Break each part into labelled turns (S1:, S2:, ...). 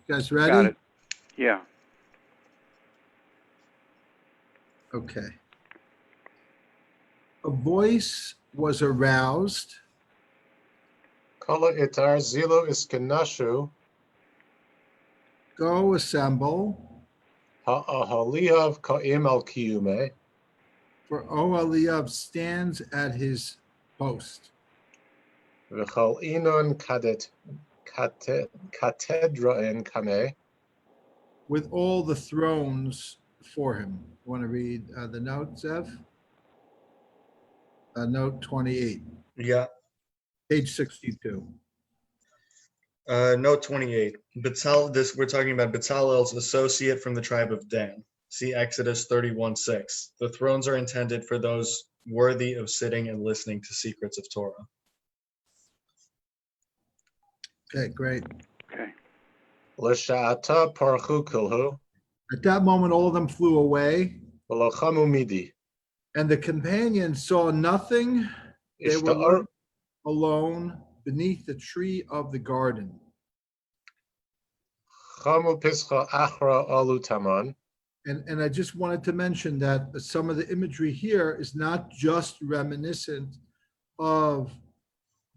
S1: You guys ready?
S2: Got it. Yeah.
S1: Okay. A voice was aroused.
S3: Kala itar zilo iskenashu.
S1: Go assemble.
S3: Ha'ahaliyav ka'im al kiyume.
S1: For Oholiav stands at his post.
S3: V'chal inon katedrain kame.
S1: With all the thrones for him. You want to read the note, Zev? Note 28.
S4: Yeah.
S1: Page 62.
S4: Note 28. We're talking about Bezalel's associate from the tribe of Dan. See Exodus 31:6. The thrones are intended for those worthy of sitting and listening to secrets of Torah.
S1: Okay, great.
S2: Okay.
S3: L'sha'ata parchu kulhu.
S1: At that moment, all of them flew away,
S3: V'lochamu midi.
S1: and the companions saw nothing. They were
S3: Ishta'ar.
S1: left alone beneath the tree of the garden.
S3: Chamu pischa achra alu taman.
S1: And I just wanted to mention that some of the imagery here is not just reminiscent of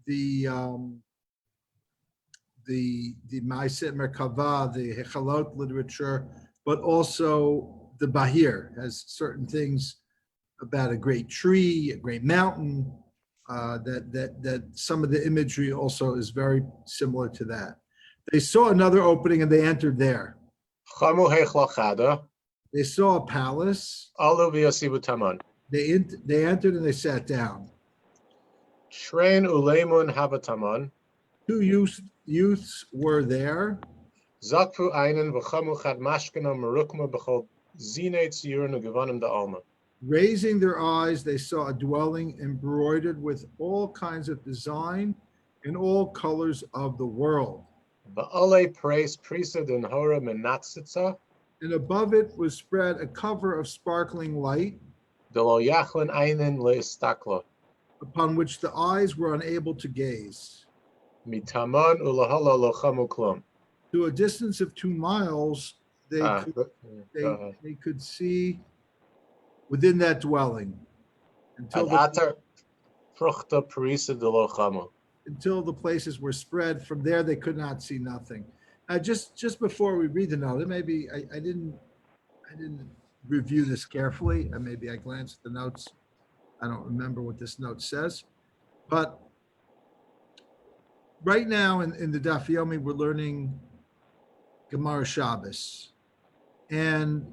S1: the Ma'aseh Merkava, the Hechalot literature, but also the Bahir has certain things about a great tree, a great mountain, that some of the imagery also is very similar to that. They saw another opening and they entered there.
S3: Chamu hechlachada.
S1: They saw a palace.
S3: Alu v'yasibu taman.
S1: They entered and they sat down.
S3: Shrein uleimun habataman.
S1: Two youths were there.
S3: Zakfu einen v'chamu chad mashkena merukma b'chol zinei tziyur nugevanim da'alma.
S1: Raising their eyes, they saw a dwelling embroidered with all kinds of design in all colors of the world.
S3: Ba'ale praise prisa den hora menatzitza.
S1: And above it was spread a cover of sparkling light,
S3: Delo yachlin einen leistakla.
S1: upon which the eyes were unable to gaze.
S3: Mitaman ulahala lochamu klum.
S1: To a distance of 2 miles, they
S3: Go
S1: could see within that dwelling until
S3: atar fruchta prisa de lochamu.
S1: until the places were spread. From there, they could not see nothing. Just before we read the note, maybe I didn't review this carefully, and maybe I glanced at the notes. I don't remember what this note says, but right now in the Daf Yomi, we're learning Gemara Shabbos, and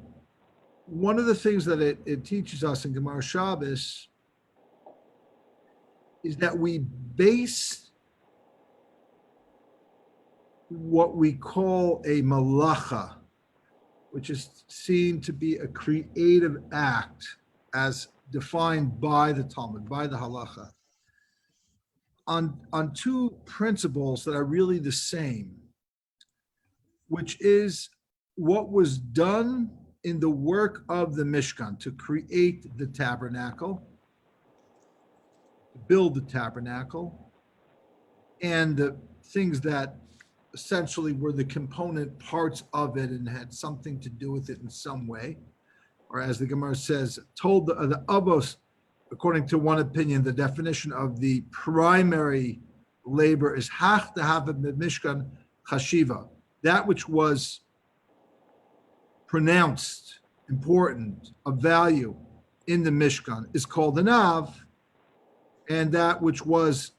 S1: one of the things that it teaches us in Gemara Shabbos is that we base what we call a malacha, which is seen to be a creative act as defined by the Talmud, by the halacha, on 2 principles that are really the same, which is what was done in the work of the Mishkan to create the tabernacle, to build the tabernacle, and the things that essentially were the component parts of it and had something to do with it in some way. Or as the Gemara says, told the Avos, according to one opinion, the definition of the primary labor is hach dehavim mishkan chashiva, that which was pronounced important, of value in the Mishkan is called an av, and that which was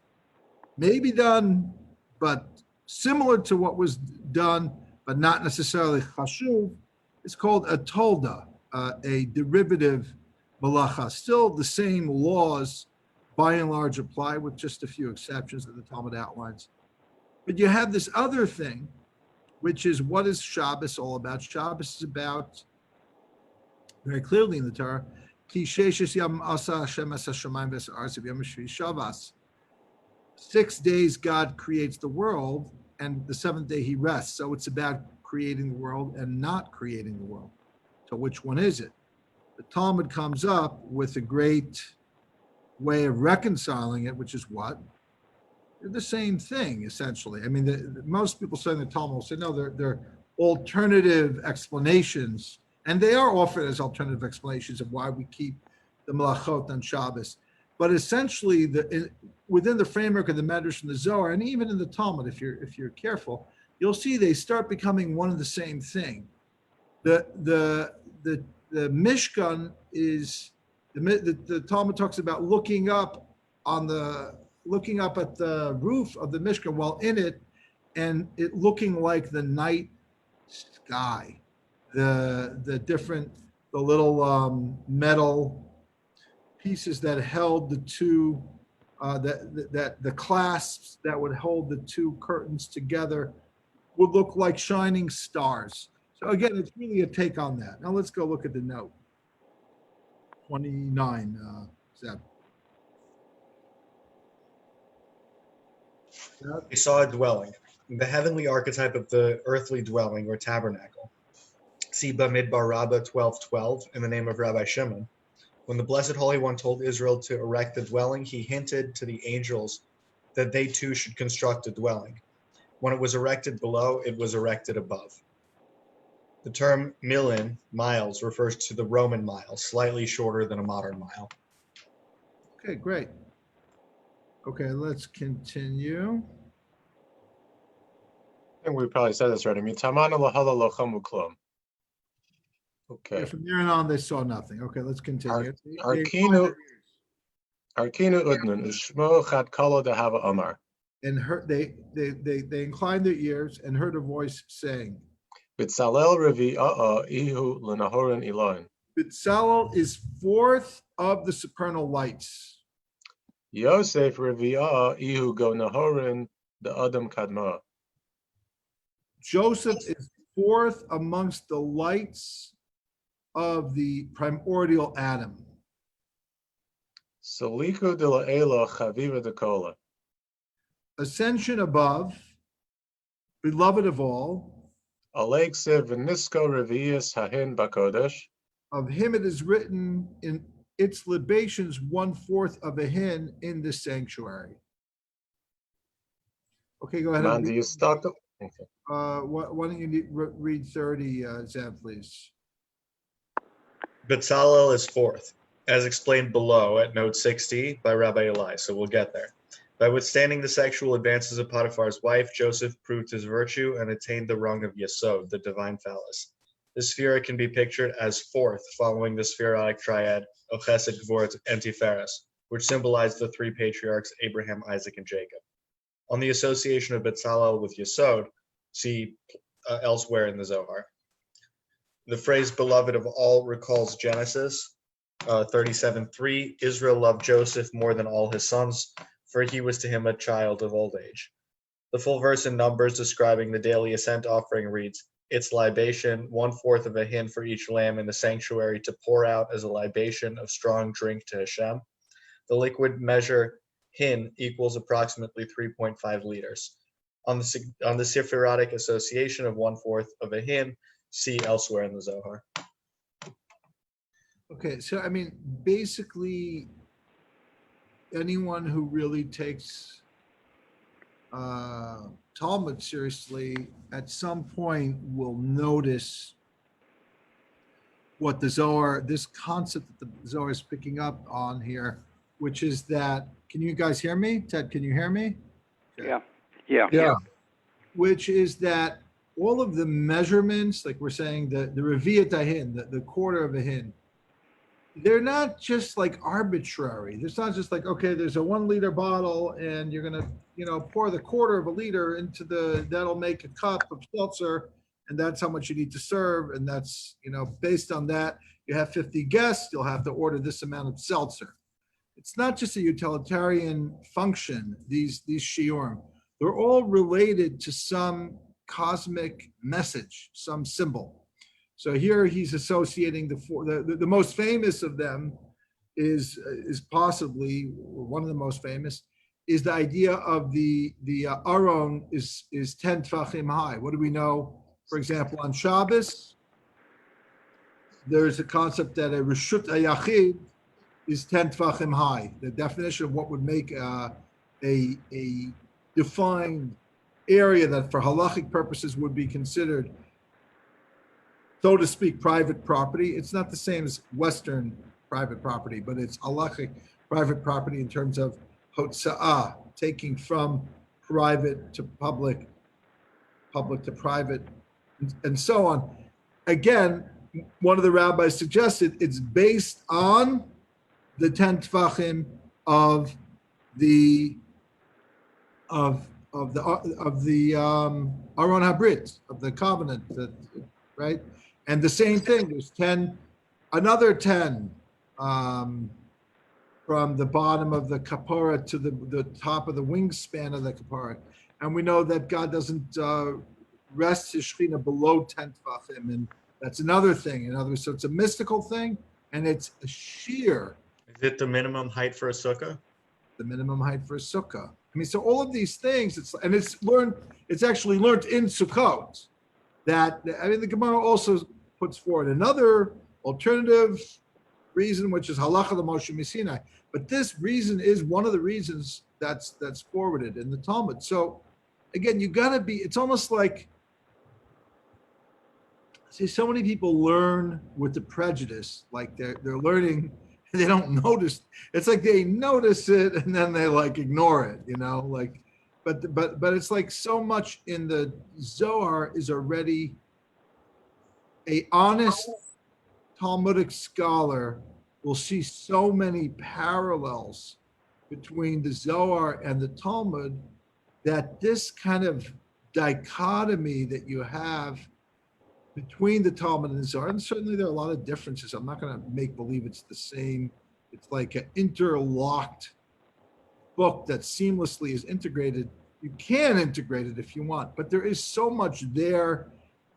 S1: maybe done, but similar to what was done, but not necessarily chashuv, is called a tolda, a derivative malacha. Still the same laws, by and large, apply with just a few exceptions that the Talmud outlines. But you have this other thing, which is what is Shabbos all about? Shabbos is about, very clearly in the Torah, Ki sheishes yam asa Hashem es hashamayim v'es ha'aretz v'yom hashvi Shabbos. 6 days God creates the world, and the 7th day he rests. So it's about creating the world and not creating the world. So which one is it? The Talmud comes up with a great way of reconciling it, which is what? They're the same thing, essentially. I mean, most people say in the Talmud will say, no, they're alternative explanations, and they are offered as alternative explanations of why we keep the melachot on Shabbos. But essentially, within the framework of the Medrash and the Zohar, and even in the Talmud, if you're careful, you'll see they start becoming one and the same thing. The Mishkan is the Talmud talks about looking up at the roof of the Mishkan while in it, and it looking like the night sky, the little metal pieces that held the two, that the clasps that would hold the two curtains together would look like shining stars. So again, it's really a take on that. Now let's go look at the note. 29, Zeb.
S4: They saw a dwelling, the heavenly archetype of the earthly dwelling or tabernacle. See Bamidbar Rabbah 12:12 in the name of Rabbi Shimon. When the Blessed Holy One told Israel to erect the dwelling, he hinted to the angels that they too should construct a dwelling. When it was erected below, it was erected above. The term milin, miles, refers to the Roman mile, slightly shorter than a modern mile.
S1: Okay, great. Okay, let's continue.
S3: I think we probably said this already. Mitamana lahala lochamu klum. Okay.
S1: Yeah, from there on, they saw nothing. Okay, let's continue.
S3: Arkinu udnun ushmo chad kalo dehava amar.
S1: And they inclined their ears and heard a voice saying,
S3: Bitzalel revi'a'a ihu lenahorin Elohim.
S1: Bitzalel is fourth of the supernal lights.
S3: Yosef revi'a'a ihu go nahorin the Adam kadma.
S1: Joseph is fourth amongst the lights of the primordial Adam.
S3: Saliku de la'ela chaviva de kola.
S1: Ascension above, beloved of all.
S3: Alekse v'nisko revi'is hahin bakodesh.
S1: Of him it is written in its libations 1/4 of a hin in the sanctuary. Okay, go ahead.
S3: Man, do you start? Okay.
S1: Why don't you read 30, Zeb, please?
S4: Betzalel is fourth, as explained below at note 60 by Rabbi Eli, so we'll get there. By withstanding the sexual advances of Potiphar's wife, Joseph proved his virtue and attained the rung of Yesod, the divine phallus. The sphere can be pictured as fourth, following the spherotic triad of Chesed, Gvurah, and Tiferes, which symbolized the three patriarchs Abraham, Isaac, and Jacob. On the association of Betzalel with Yesod, see elsewhere in the Zohar. The phrase beloved of all recalls Genesis 37:3. Israel loved Joseph more than all his sons, for he was to him a child of old age. The full verse in Numbers describing the daily ascent offering reads, its libation, 1/4 of a hin for each lamb in the sanctuary to pour out as a libation of strong drink to Hashem. The liquid measure hin equals approximately 3.5 liters. On the Sephirotic association of 1/4 of a hin, see elsewhere in the Zohar.
S1: Okay, so I mean, basically, anyone who really takes Talmud seriously at some point will notice what the Zohar, this concept that the Zohar is picking up on here, which is that, can you guys hear me? Ted, can you hear me?
S2: Yeah.
S1: Which is that all of the measurements, like we're saying, the Revi'at Ahin, the quarter of a hin, they're not just like arbitrary. It's not just like, okay, there's a 1 liter bottle and you're going to, pour the quarter of a liter into that'll make a cup of seltzer. And that's how much you need to serve. And that's, based on that, you have 50 guests, you'll have to order this amount of seltzer. It's not just a utilitarian function, these shiurim. They're all related to some cosmic message, some symbol. So here he's associating the most famous of them is possibly one of the most famous is the idea of the Aron is 10 tfachim high. What do we know? For example, on Shabbos, there's a concept that a reshut ayachid is 10 tfachim high. The definition of what would make a defined area that for halachic purposes would be considered so to speak, private property. It's not the same as Western private property, but it's halachic private property in terms of hotza'ah, taking from private to public, public to private, and so on. Again, one of the rabbis suggested it's based on the 10 tfachim of the Aron HaBrit, of the covenant, right? And the same thing, there's 10, another 10 from the bottom of the kapara to the top of the wingspan of the kapara. And we know that God doesn't rest his Shekhinah below 10 tfachim, and that's another thing. In other words, so it's a mystical thing, and it's a sheer.
S4: Is it the minimum height for a sukkah?
S1: The minimum height for a sukkah. I mean, so all of these things, it's actually learned in Sukkot. That, I mean, the Gemara also puts forward another alternative reason, which is halacha l'Moshe Sinai. But this reason is one of the reasons that's forwarded in the Talmud. So again, you gotta be, it's almost like, see, so many people learn with the prejudice, like they're learning, they don't notice. It's like they notice it and then they like ignore it, like, but it's like so much in the Zohar is already a honest Talmudic scholar will see so many parallels between the Zohar and the Talmud that this kind of dichotomy that you have between the Talmud and the Zohar, and certainly there are a lot of differences. I'm not going to make believe it's the same. It's like an interlocked book that seamlessly is integrated. You can integrate it if you want, but there is so much there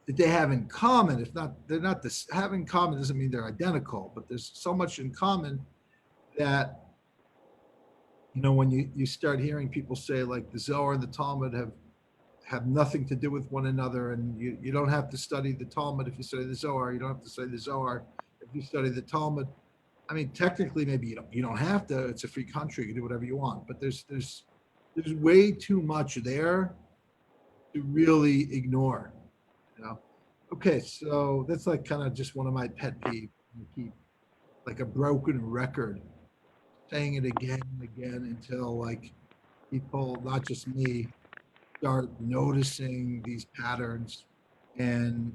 S1: that they have in common. If not, they're not this. Having common doesn't mean they're identical, but there's so much in common that, when you start hearing people say like the Zohar and the Talmud have nothing to do with one another, and you don't have to study the Talmud if you study the Zohar. You don't have to study the Zohar if you study the Talmud. I mean, technically, maybe you don't have to. It's a free country. You can do whatever you want. But there's way too much there to really ignore. Okay, so that's like kind of just one of my pet peeves. You keep like a broken record, saying it again and again until like people, not just me, start noticing these patterns. And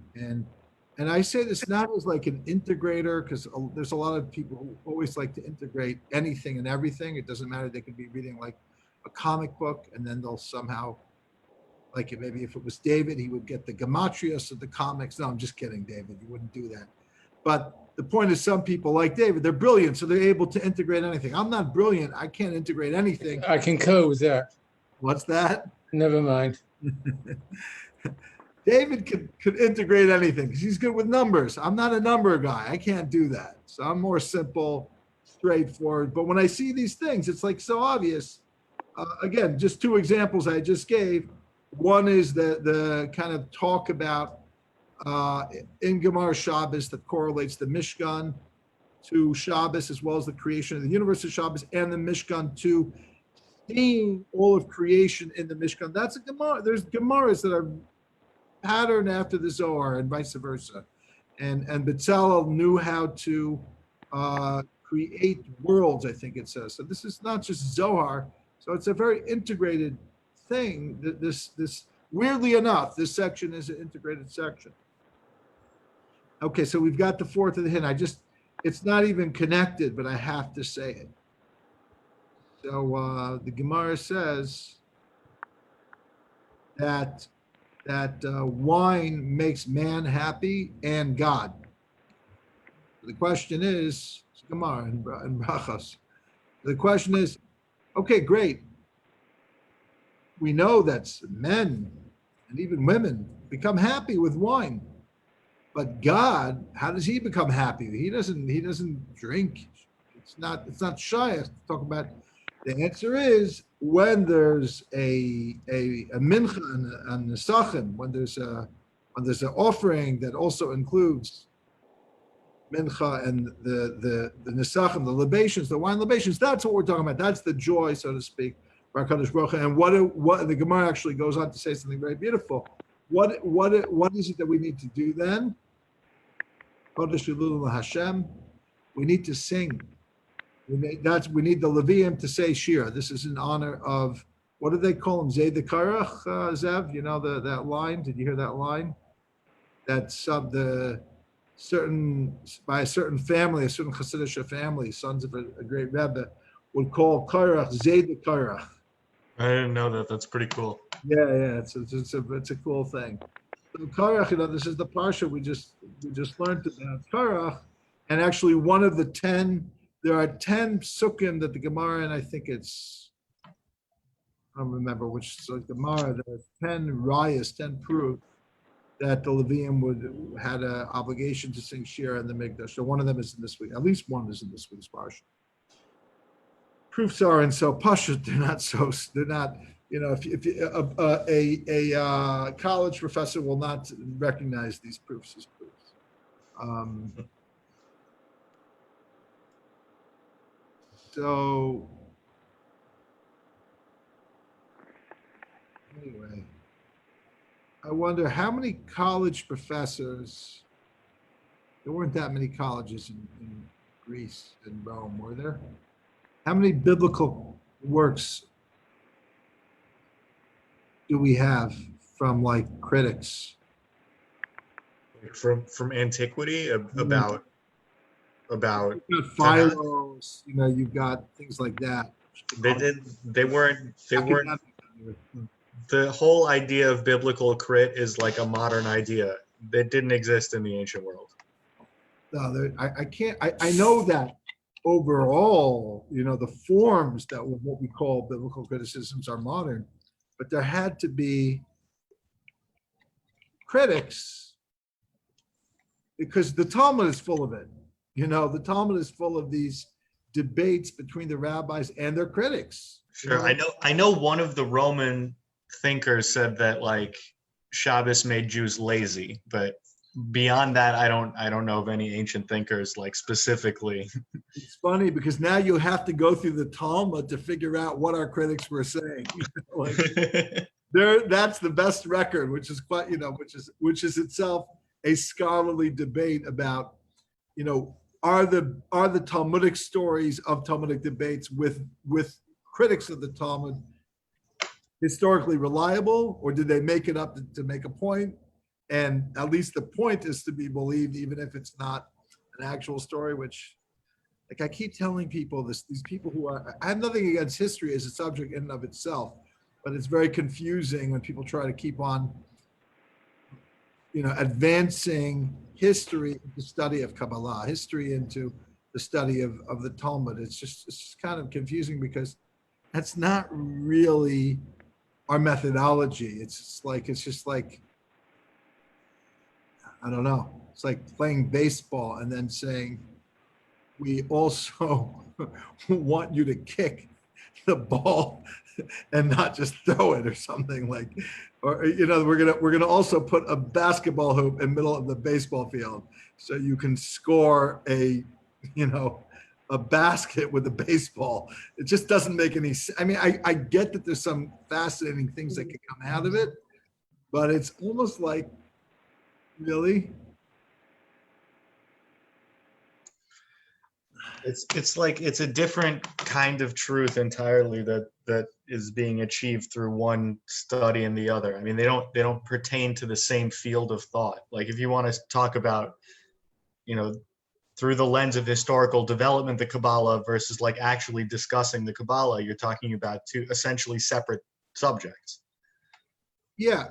S1: I say this not as like an integrator, because there's a lot of people who always like to integrate anything and everything. It doesn't matter. They could be reading like a comic book and then they'll somehow, like maybe if it was David, he would get the gematrias of the comics. No, I'm just kidding, David. You wouldn't do that. But the point is, some people like David, they're brilliant, so they're able to integrate anything. I'm not brilliant. I can't integrate anything.
S5: I concur with that.
S1: What's that?
S5: Never mind.
S1: David could integrate anything because he's good with numbers. I'm not a number guy. I can't do that. So I'm more simple, straightforward. But when I see these things, it's like so obvious. Again, just two examples I just gave. One is the kind of talk about in Gemara Shabbos that correlates the Mishkan to Shabbos, as well as the creation of the universe of Shabbos, and the Mishkan to seeing all of creation in the Mishkan. That's a Gemara. There's Gemaras that are patterned after the Zohar and vice versa. And Bezalel knew how to create worlds, I think it says. So this is not just Zohar. So it's a very integrated thing. This weirdly enough, this section is an integrated section. Okay, so we've got the fourth of the hint. It's not even connected, but I have to say it. So the Gemara says that wine makes man happy and God. The question is, Gemara and Brachos. The question is, okay, great. We know that men and even women become happy with wine, but God, how does he become happy? He doesn't drink. It's not shy to talk about. The answer is when there's a mincha and a nesachim, when there's an offering that also includes mincha and the nesachim, the libations, the wine libations. That's what we're talking about. That's the joy, so to speak. And what the Gemara actually goes on to say something very beautiful. What is it that we need to do then? Kodesh Elul Hashem. We need to sing. We need the Levium to say Shir. This is in honor of, what do they call him? Zay the Karach, Zev? You know that line? Did you hear that line? That's by a certain family, a certain Hasidic family, sons of a great Rebbe, would call Karach Zay the Karach.
S4: I didn't know that. That's pretty cool.
S1: Yeah, it's a cool thing. So Karach, this is the parsha we just learned about Karach, and actually one of the 10. There are 10 sukkim that the Gemara, and I think it's, I don't remember which Gemara. There's 10 rayas, 10 proof that the Levium had an obligation to sing Shir in the Mikdash. So one of them is in this week. At least one is in this week's parsha. Proofs are in so pashut. They're not. If a college professor will not recognize these proofs as proofs. So anyway, I wonder how many college professors. There weren't that many colleges in Greece and Rome, were there? How many biblical works do we have from like critics?
S4: From antiquity about
S1: You've got Philos, you've got things like that.
S4: they weren't the whole idea of biblical crit is like a modern idea that didn't exist in the ancient world.
S1: No, I know that overall, the forms that what we call biblical criticisms are modern, but there had to be critics because the Talmud is full of it. The Talmud is full of these debates between the rabbis and their critics.
S4: Sure, I know one of the Roman thinkers said that like Shabbos made Jews lazy, but beyond that, I don't know of any ancient thinkers like specifically.
S1: It's funny because now you have to go through the Talmud to figure out what our critics were saying. That's the best record, which is quite, which is itself a scholarly debate about, are the Talmudic stories of Talmudic debates with critics of the Talmud historically reliable, or did they make it up to make a point? And at least the point is to be believed, even if it's not an actual story, which, like I keep telling people these people I have nothing against history as a subject in and of itself, but it's very confusing when people try to keep on, advancing history into study of Kabbalah, history into the study of the Talmud. It's just kind of confusing because that's not really our methodology. It's just like, I don't know. It's like playing baseball and then saying, we also want you to kick the ball and not just throw it or something like, or, we're gonna also put a basketball hoop in the middle of the baseball field so you can score a basket with a baseball. It just doesn't make any sense. I mean, I get that there's some fascinating things that can come out of it, but it's almost like, really?
S4: It's like it's a different kind of truth entirely that is being achieved through one study and the other. I mean, they don't pertain to the same field of thought. Like if you want to talk about, through the lens of historical development, the Kabbalah versus like actually discussing the Kabbalah, you're talking about two essentially separate subjects.
S1: Yeah,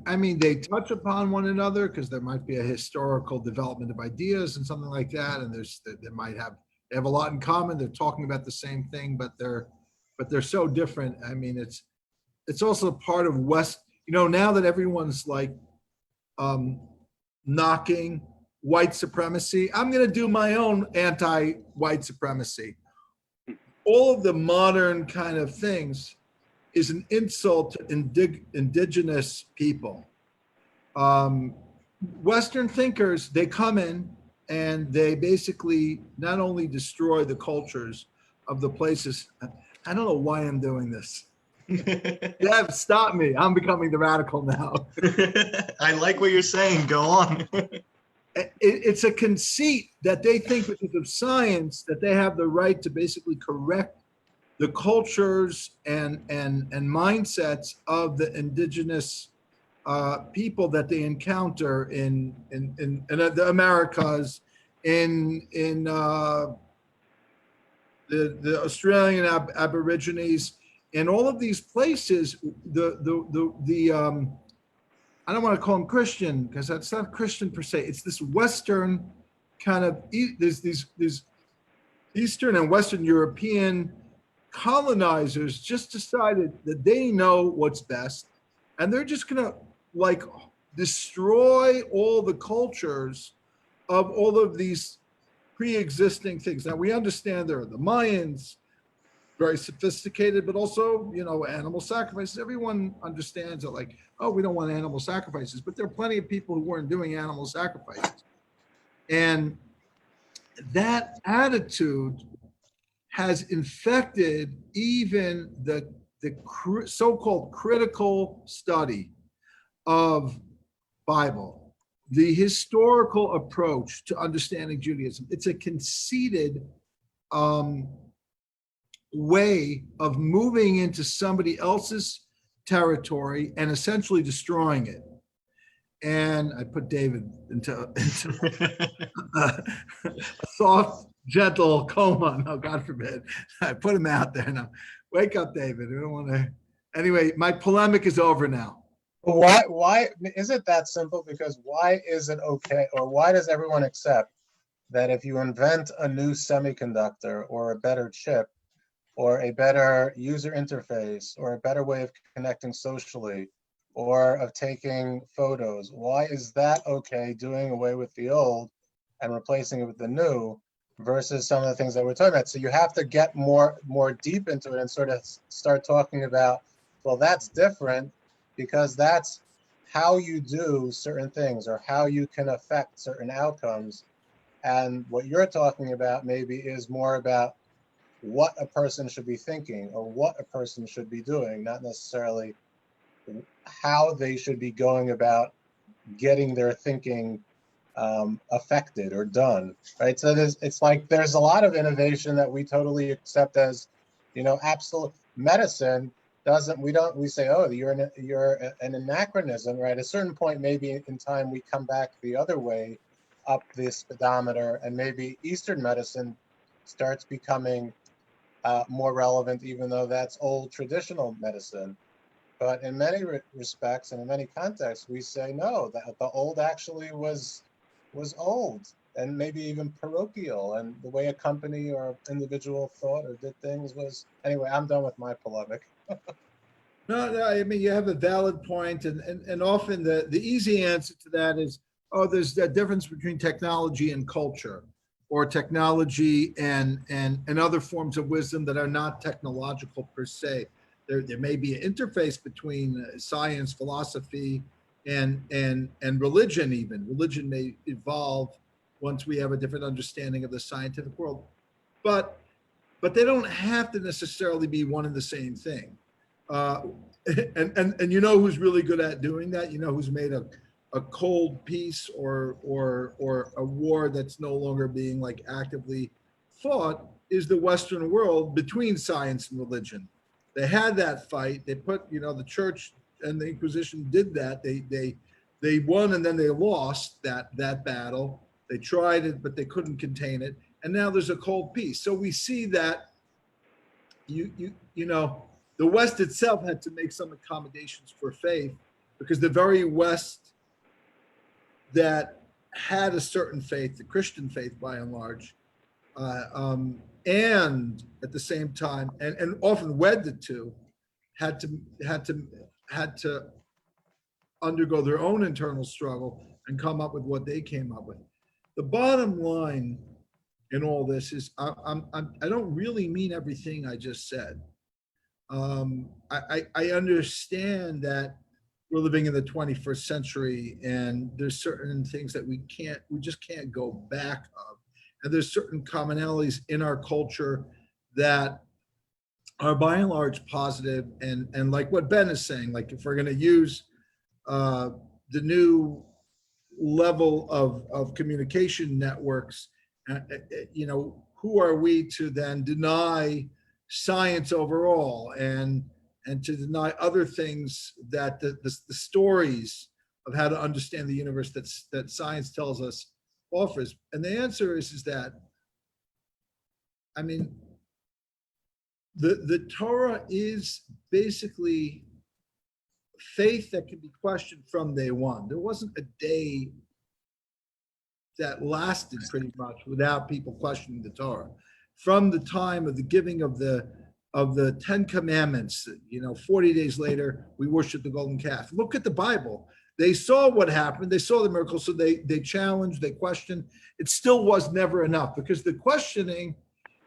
S1: I mean, they touch upon one another because there might be a historical development of ideas and something like that, and they have a lot in common. They're talking about the same thing, but they're so different. I mean, it's also part of West. Now that everyone's like knocking white supremacy, I'm going to do my own anti-white supremacy. All of the modern kind of things is an insult to indigenous people. Western thinkers, they come in and they basically not only destroy the cultures of the places. I don't know why I'm doing this. Yeah, stop me. I'm becoming the radical now.
S4: I like what you're saying. Go on.
S1: it's a conceit that they think because of science that they have the right to basically correct the cultures and mindsets of the indigenous people that they encounter in the Americas, in the Australian Aborigines, in all of these places. I don't want to call them Christian because that's not Christian per se. It's this Western kind of there's these Eastern and Western European colonizers just decided that they know what's best, and they're just gonna like destroy all the cultures of all of these pre-existing things. Now we understand there are the Mayans, very sophisticated, but also, animal sacrifices. Everyone understands that, like, oh, we don't want animal sacrifices, but there are plenty of people who weren't doing animal sacrifices. And that attitude has infected even the so-called critical study of Bible, the historical approach to understanding Judaism. It's a conceited way of moving into somebody else's territory and essentially destroying it. And I put David into a soft, gentle coma. No, God forbid. I put him out there now. Wake up, David. I don't want to. Anyway, my polemic is over now.
S3: Why is it that simple? Because why is it okay, or why does everyone accept that if you invent a new semiconductor or a better chip or a better user interface or a better way of connecting socially or of taking photos, why is that okay, doing away with the old and replacing it with the new, versus some of the things that we're talking about? So you have to get more deep into it and sort of start talking about, well, that's different because that's how you do certain things or how you can affect certain outcomes. And what you're talking about maybe is more about what a person should be thinking or what a person should be doing, not necessarily how they should be going about getting their thinking affected or done, right? So it's like there's a lot of innovation that we totally accept as, absolute. Medicine doesn't. We say, oh, you're an anachronism, right? At a certain point, maybe in time, we come back the other way up this speedometer, and maybe Eastern medicine starts becoming more relevant, even though that's old traditional medicine. But in many respects and in many contexts, we say no, that the old actually was old and maybe even parochial, and the way a company or individual thought or did things was. Anyway, I'm done with my polemic.
S1: No, I mean, you have a valid point, and often the easy answer to that is, oh, there's a difference between technology and culture, or technology and other forms of wisdom that are not technological per se. There may be an interface between science, philosophy, and religion. Even religion may evolve once we have a different understanding of the scientific world, but they don't have to necessarily be one and the same thing. And who's really good at doing that? Who's made a cold peace or a war that's no longer being like actively fought is the Western world between science and religion. They had that fight. They put, the church and the Inquisition did that. They won and then they lost that battle. They tried it, but they couldn't contain it. And now there's a cold peace. So we see that the West itself had to make some accommodations for faith, because the very West that had a certain faith, the Christian faith by and large, and at the same time, and often wed the two, had to undergo their own internal struggle and come up with what they came up with. The bottom line in all this is I don't really mean everything I just said. I understand that we're living in the 21st century, and there's certain things that we just can't go back of. And there's certain commonalities in our culture that are by and large positive. And like what Ben is saying, like if we're going to use the new level of communication networks, who are we to then deny science overall and to deny other things that the stories of how to understand the universe that science tells us offers? And the answer is that, I mean, the Torah is basically faith that can be questioned from day one. There wasn't a day that lasted pretty much without people questioning the Torah. From the time of the giving of the 10 Commandments, 40 days later, we worship the golden calf. Look at the Bible. They saw what happened. They saw the miracle. So they challenged, they questioned. It still was never enough because the questioning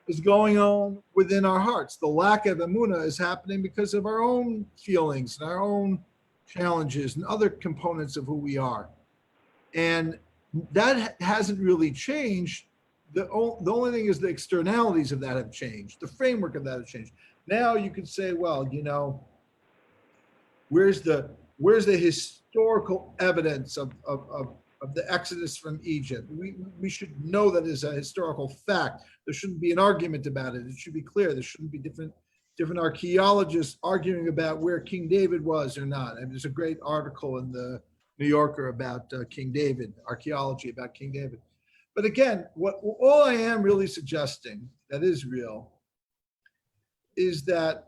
S1: is going on within our hearts. The lack of emunah is happening because of our own feelings and our own challenges and other components of who we are. And that hasn't really changed. The only thing is the externalities of that have changed. The framework of that has changed. Now you could say, well, where's the historical evidence of the Exodus from Egypt? We should know that is a historical fact. There shouldn't be an argument about it. It should be clear. There shouldn't be different archaeologists arguing about where King David was or not. And there's a great article in the New Yorker about King David, archaeology about King David. But again, all I am really suggesting that is real is that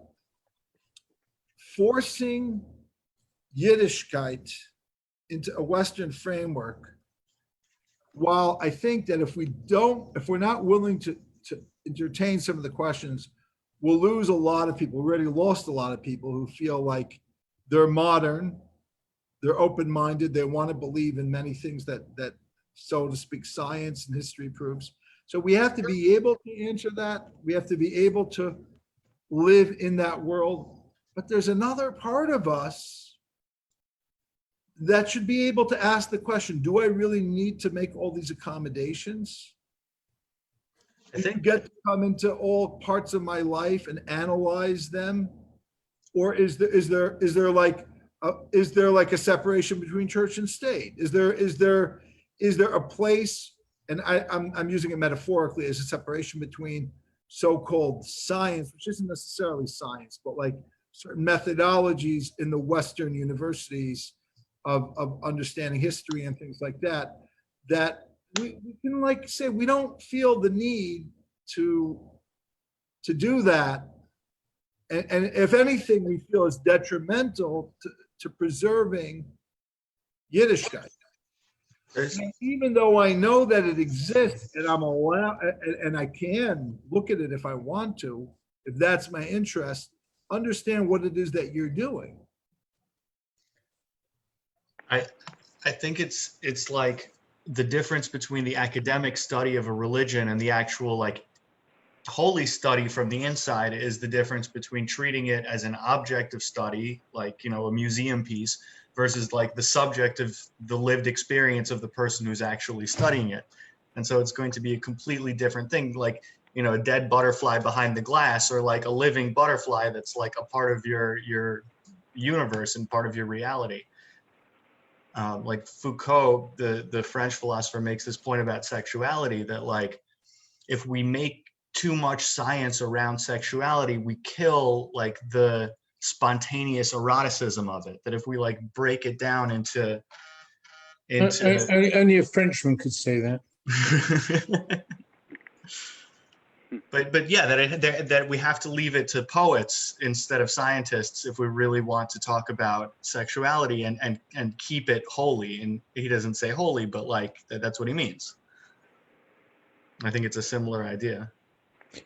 S1: forcing Yiddishkeit into a Western framework, while I think that if we're not willing to entertain some of the questions, we'll lose a lot of people. We already lost a lot of people who feel like they're modern, they're open-minded, they want to believe in many things that so to speak, science and history proves. So we have to be able to answer that. We have to be able to live in that world. But there's another part of us that should be able to ask the question, do I really need to make all these accommodations? I think get to come into all parts of my life and analyze them, or is there like a separation between church and state? Is there a place, and I'm using it metaphorically, as a separation between so-called science, which isn't necessarily science, but like certain methodologies in the Western universities of understanding history and things like that, that we can like say we don't feel the need to do that. And if anything, we feel is detrimental to preserving Yiddishkeit. And even though I know that it exists and I'm allowed, and I can look at it if I want to, if that's my interest, understand what it is that you're doing.
S4: I think it's like the difference between the academic study of a religion and the actual like holy study from the inside is the difference between treating it as an object of study, like, a museum piece, versus like the subject of the lived experience of the person who's actually studying it. And so it's going to be a completely different thing, like, a dead butterfly behind the glass, or like a living butterfly that's like a part of your universe and part of your reality. Like Foucault, the French philosopher, makes this point about sexuality, that like if we make too much science around sexuality, we kill like the spontaneous eroticism of it. That if we like break it down into
S5: only a Frenchman could say that.
S4: But yeah, that we have to leave it to poets instead of scientists if we really want to talk about sexuality and keep it holy. And he doesn't say holy, but like that's what he means. I think it's a similar idea.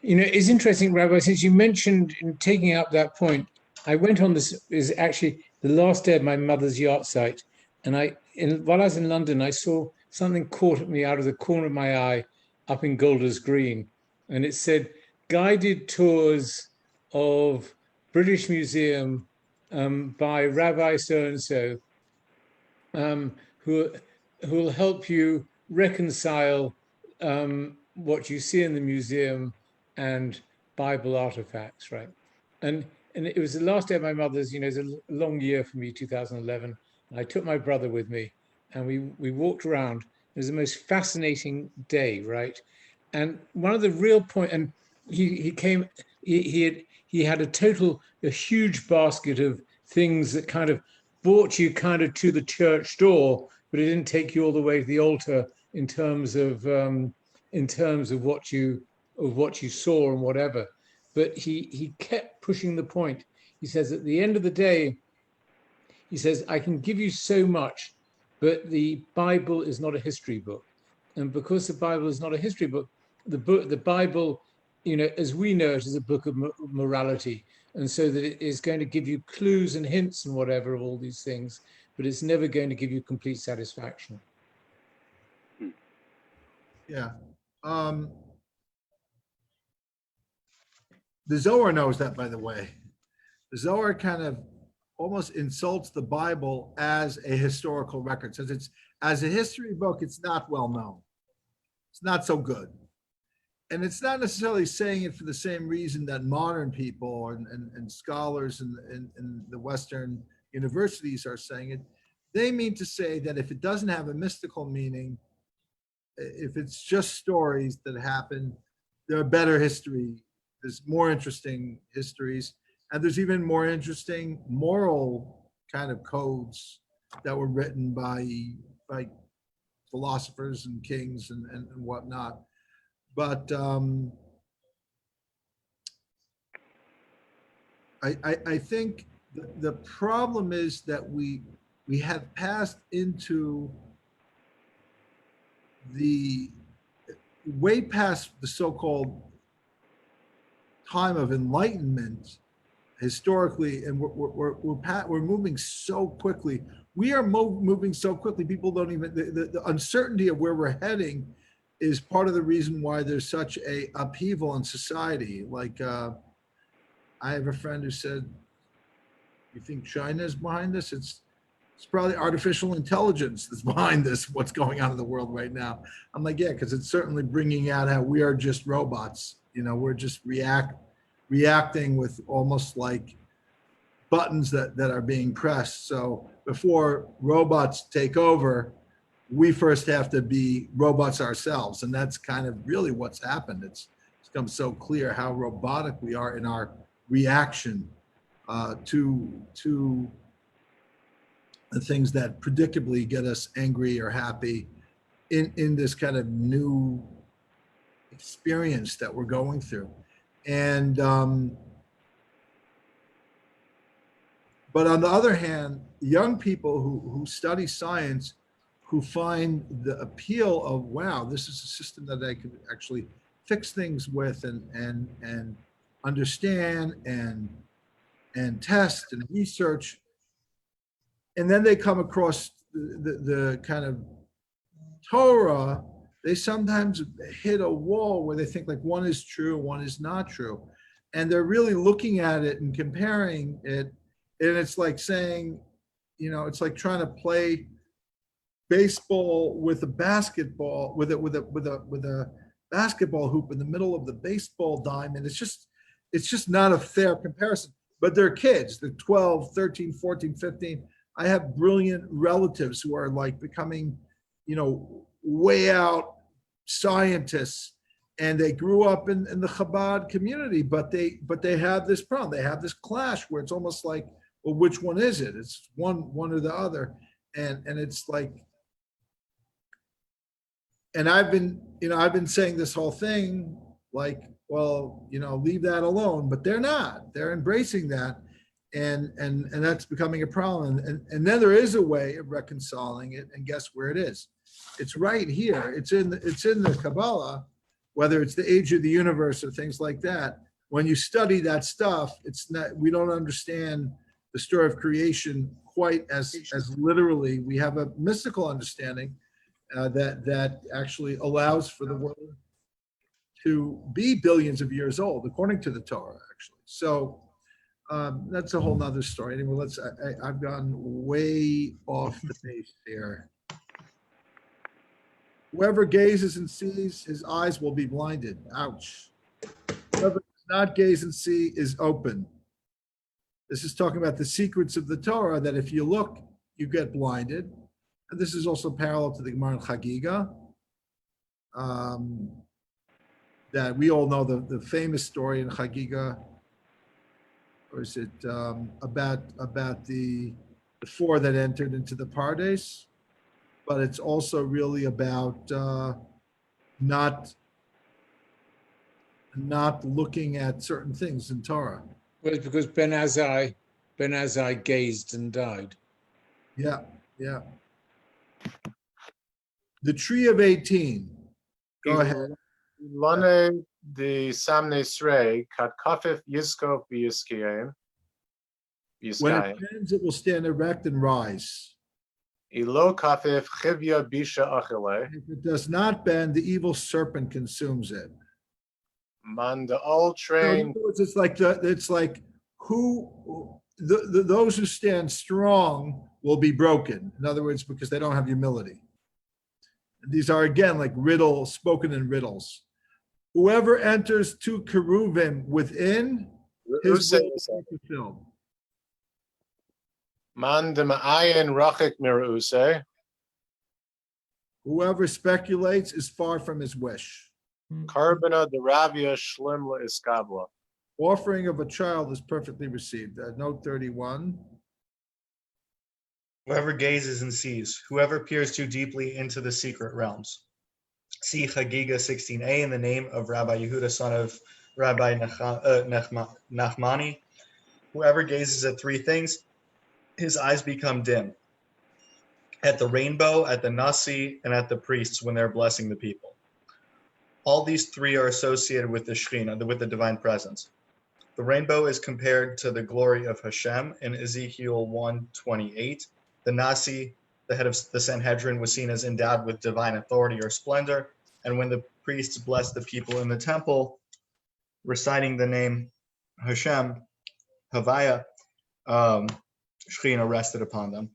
S5: It's interesting, Rabbi, since you mentioned in taking up that point, I went on this, is actually the last day of my mother's yacht site. And while I was in London, I saw something caught at me out of the corner of my eye up in Golders Green. And it said, guided tours of British Museum by Rabbi so-and-so, who will help you reconcile what you see in the museum and Bible artifacts, right? And it was the last day of my mother's, it was a long year for me, 2011. And I took my brother with me. and we walked around. It was the most fascinating day, right? And one of the real point, and he came, he had a huge basket of things that kind of brought you kind of to the church door, but it didn't take you all the way to the altar in terms of what you saw and whatever. But he kept pushing the point. He says at the end of the day, he says, I can give you so much, but the Bible is not a history book. And because the Bible is not a history book, the Bible, as we know it, is a book of morality. And so that it is going to give you clues and hints and whatever of all these things, but it's never going to give you complete satisfaction.
S1: Yeah. The Zohar knows that, by the way. The Zohar kind of almost insults the Bible as a historical record. Says it's as a history book, it's not well known. It's not so good. And it's not necessarily saying it for the same reason that modern people and scholars in the Western universities are saying it. They mean to say that if it doesn't have a mystical meaning, if it's just stories that happen, there are better history. There's more interesting histories. And there's even more interesting moral kind of codes that were written by philosophers and kings and whatnot. But I think the problem is that we have passed into the way past the so-called time of enlightenment historically, and we're moving so quickly. We are moving so quickly. People don't even the uncertainty of where we're heading is part of the reason why there's such a upheaval in society. Like I have a friend who said, "You think China is behind this? It's probably artificial intelligence that's behind this. What's going on in the world right now?" I'm like, yeah, because it's certainly bringing out how we are just robots. We're just reacting with almost like buttons that are being pressed. So before robots take over, we first have to be robots ourselves. And that's kind of really what's happened. It's become so clear how robotic we are in our reaction to the things that predictably get us angry or happy in this kind of new experience that we're going through. And but on the other hand, young people who study science, who find the appeal of, wow, this is a system that I could actually fix things with and understand and test and research. And then they come across the kind of Torah, they sometimes hit a wall where they think like one is true, one is not true. And they're really looking at it and comparing it. And it's like saying, it's like trying to play baseball with a basketball, with a basketball hoop in the middle of the baseball diamond. It's just not a fair comparison. But they're kids, they're 12, 13, 14, 15. I have brilliant relatives who are like becoming, way out scientists, and they grew up in the Chabad community, but they have this problem. They have this clash where it's almost like, well, which one is it? It's one or the other. And it's like, and I've been saying this whole thing like, well, leave that alone, but they're not. They're embracing that. And that's becoming a problem. And then there is a way of reconciling it, and guess where it is? It's right here. It's in the Kabbalah, whether it's the age of the universe or things like that. When you study that stuff, we don't understand the story of creation quite as literally. We have a mystical understanding that actually allows for the world to be billions of years old, according to the Torah, actually. So that's a whole nother story. Anyway, I've gone way off the base here. Whoever gazes and sees, his eyes will be blinded. Ouch. Whoever does not gaze and see is open. This is talking about the secrets of the Torah, that if you look, you get blinded. And this is also parallel to the Gemara in Chagiga. That we all know the famous story in Chagiga, or is it about the four that entered into the Pardes? But it's also really about not looking at certain things in Torah.
S5: Well, it's because Ben Azai gazed and died.
S1: Yeah. The tree of 18. Go ahead.
S3: Lane the Samne Srei, Kat Kafif Yiskov Biyiskiyim.
S1: When it bends, it will stand erect and rise.
S3: Ilo Kafif Chivya Bisha Achile.
S1: If it does not bend, the evil serpent consumes it.
S3: Man the all
S1: So in
S3: train.
S1: other words, it's like those who stand strong will be broken. In other words, because they don't have humility. These are again like riddles spoken in riddles. Whoever enters two keruvim within, his will will be fulfilled.
S3: Man de Ma'ayin Rachik Miruse.
S1: Whoever speculates is far from his wish.
S3: Karbana de Ravia Shlimla Iskabla.
S1: Offering of a child is perfectly received. Note 31.
S4: Whoever gazes and sees, whoever peers too deeply into the secret realms. See Chagiga 16a in the name of Rabbi Yehuda, son of Rabbi Nachmani. Whoever gazes at three things, his eyes become dim. At the rainbow, at the Nasi, and at the priests when they're blessing the people. All these three are associated with the Shekhinah, with the divine presence. The rainbow is compared to the glory of Hashem in Ezekiel 1:28. The Nasi, the head of the Sanhedrin, was seen as endowed with divine authority or splendor. And when the priests blessed the people in the temple, reciting the name Hashem, Havaya, Shekhinah rested upon them.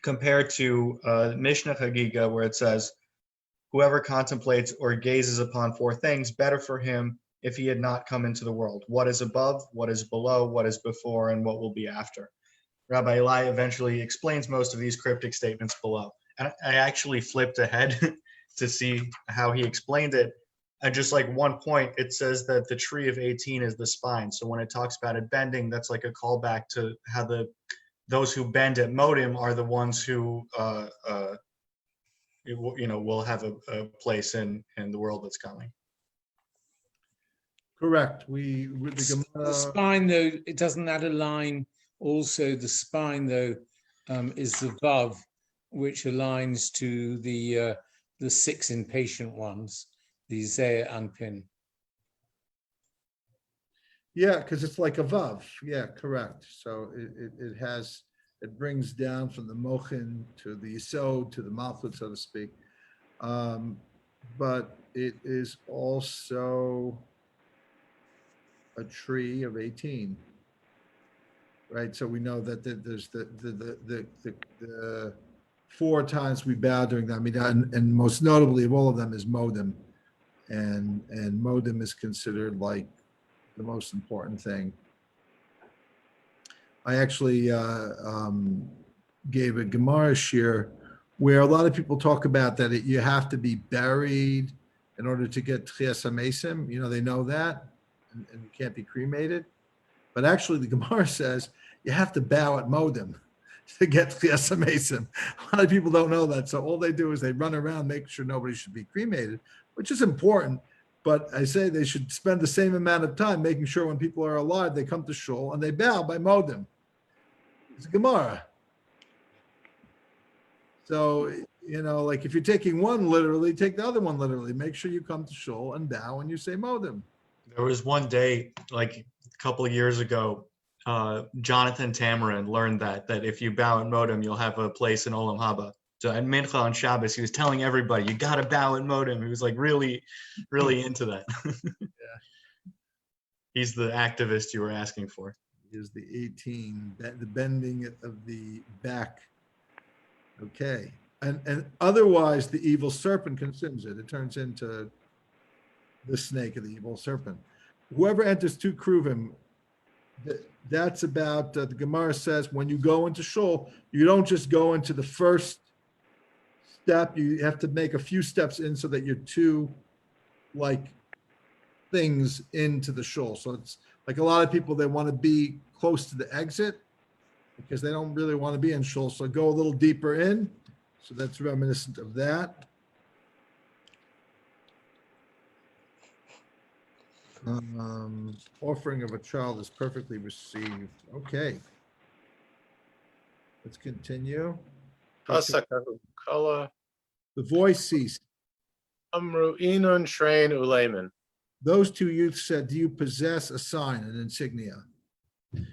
S4: Compared to Mishnah Chagiga, where it says, whoever contemplates or gazes upon four things, better for him if he had not come into the world. What is above, what is below, what is before, and what will be after. Rabbi Eli eventually explains most of these cryptic statements below. And I actually flipped ahead to see how he explained it. And just like one point, it says that the tree of 18 is the spine. So when it talks about it bending, that's like a callback to how those who bend at Modim are the ones who will have a place in the world that's coming.
S1: Correct.
S5: The spine, though, it doesn't add a line. Also, the spine, though, is the vav, which aligns to the six impatient ones, the Zeh Anpin.
S1: Yeah, because it's like a vav. Yeah, correct. So it brings down from the mochin to the yisod to the malchut, so to speak. But it is also a tree of 18, right? So we know that there's the 4 times we bow during the Amidah, and most notably of all of them is Modim, and Modim is considered like the most important thing. I actually gave a Gemara shir where a lot of people talk about that you have to be buried in order to get Tchias HaMesim. They know that, and you can't be cremated. But actually, the Gemara says you have to bow at Modim to get Tchias HaMesim. A lot of people don't know that. So all they do is they run around making sure nobody should be cremated, which is important. But I say they should spend the same amount of time making sure when people are alive, they come to Shul and they bow by Modim. It's a Gemara. So, like if you're taking one literally, take the other one literally. Make sure you come to Shul and bow when you say Modim.
S4: There was one day, like a couple of years ago, Jonathan Tamarin learned that if you bow at Modim, you'll have a place in Olam Haba. So at Mincha on Shabbos, he was telling everybody, you got to bow at Modim. He was like really, really into that.
S1: Yeah.
S4: He's the activist you were asking for.
S1: Is the 18, the bending of the back. Okay. And otherwise, the evil serpent consumes it. It turns into the snake of the evil serpent. Whoever enters 2 kruvim, that's about, the Gemara says, when you go into Shul, you don't just go into the first step, you have to make a few steps in so that you're two like things into the shul. So it's like a lot of people, they want to be close to the exit because they don't really want to be in shul. So go a little deeper in. So that's reminiscent of that. Offering of a child is perfectly received. Okay. Let's continue.
S3: Hasakahu kala
S1: The voice ceased.
S3: amru inun shrein ulayman.
S1: Those two youths said, do you possess a sign, an insignia?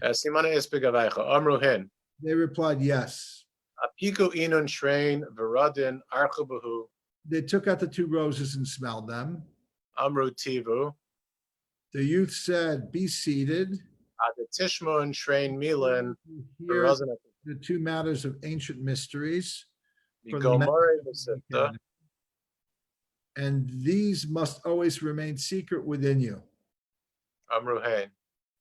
S3: Simana ispigavaicha amru hin.
S1: They replied, yes.
S3: Apiku inun shrein viradin archubahu
S1: They took out the two roses and smelled them.
S3: amru tivu.
S1: The youth said, be seated.
S3: Adatishmun shrein milan
S1: Hear
S3: virazin
S1: the two matters of ancient mysteries. from the
S3: Gomare
S1: message
S3: Mesivta.
S1: And these must always remain secret within you.
S3: Amru hein.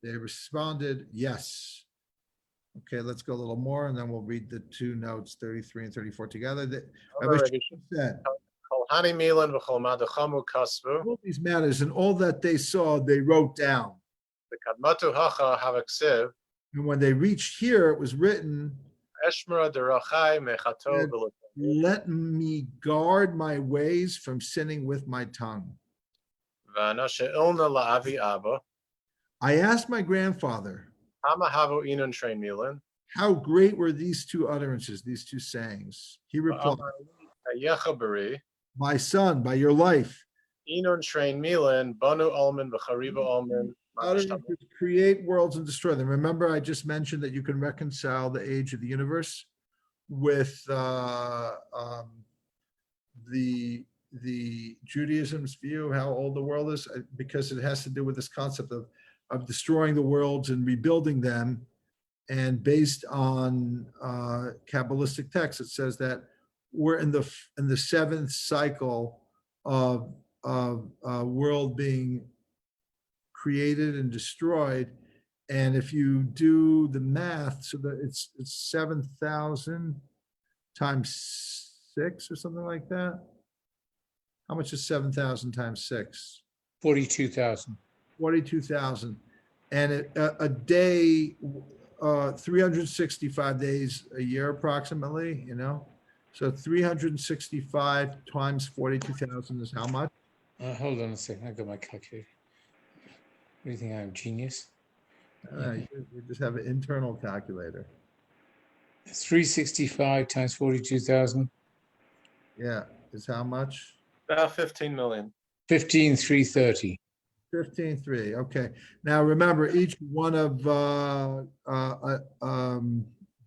S1: They responded, yes. Okay, let's go a little more, and then we'll read the two notes, 33 and 34 together.
S3: Amru
S1: Rabbi
S3: Rabbi
S1: Shimon said,
S3: Kol hani milan v'chol madachamu kasvu.
S1: all these matters and all that they saw, they wrote down.
S3: The kadmatu hacha havaksiv.
S1: And when they reached here, it was written,
S3: Eshmera derachai mechato
S1: Yes.
S3: v'lo.
S1: let me guard my ways from sinning with my tongue.
S3: V'ana she'ilna la'avi abba.
S1: I asked my grandfather,
S3: Hama havu inun shrein milan.
S1: how great were these two utterances, these two sayings? He replied,
S3: Ayecha bari.
S1: my son, by your life,
S3: Inun shrein milan. Banu alman v'chariba alman.
S1: utterances create worlds and destroy them. Remember, I just mentioned that you can reconcile the age of the universe with the Judaism's view of how old the world is, because it has to do with this concept of destroying the worlds and rebuilding them. And based on Kabbalistic texts, it says that we're in the seventh cycle of world being created and destroyed. And if you do the math, so that it's 7,000 times 6 or something like that. How much is 7,000 times 6?
S5: 42,000.
S1: 42,000. And a day, 365 days a year approximately, So 365 times 42,000 is how much?
S5: Hold on a second. I got my calculator. What do you think? I'm genius.
S1: You just have an internal calculator.
S5: 365 times 42,000.
S1: Yeah, is how much?
S3: About 15 million.
S5: 15,330.
S1: 15.3. Okay. Now remember, each one of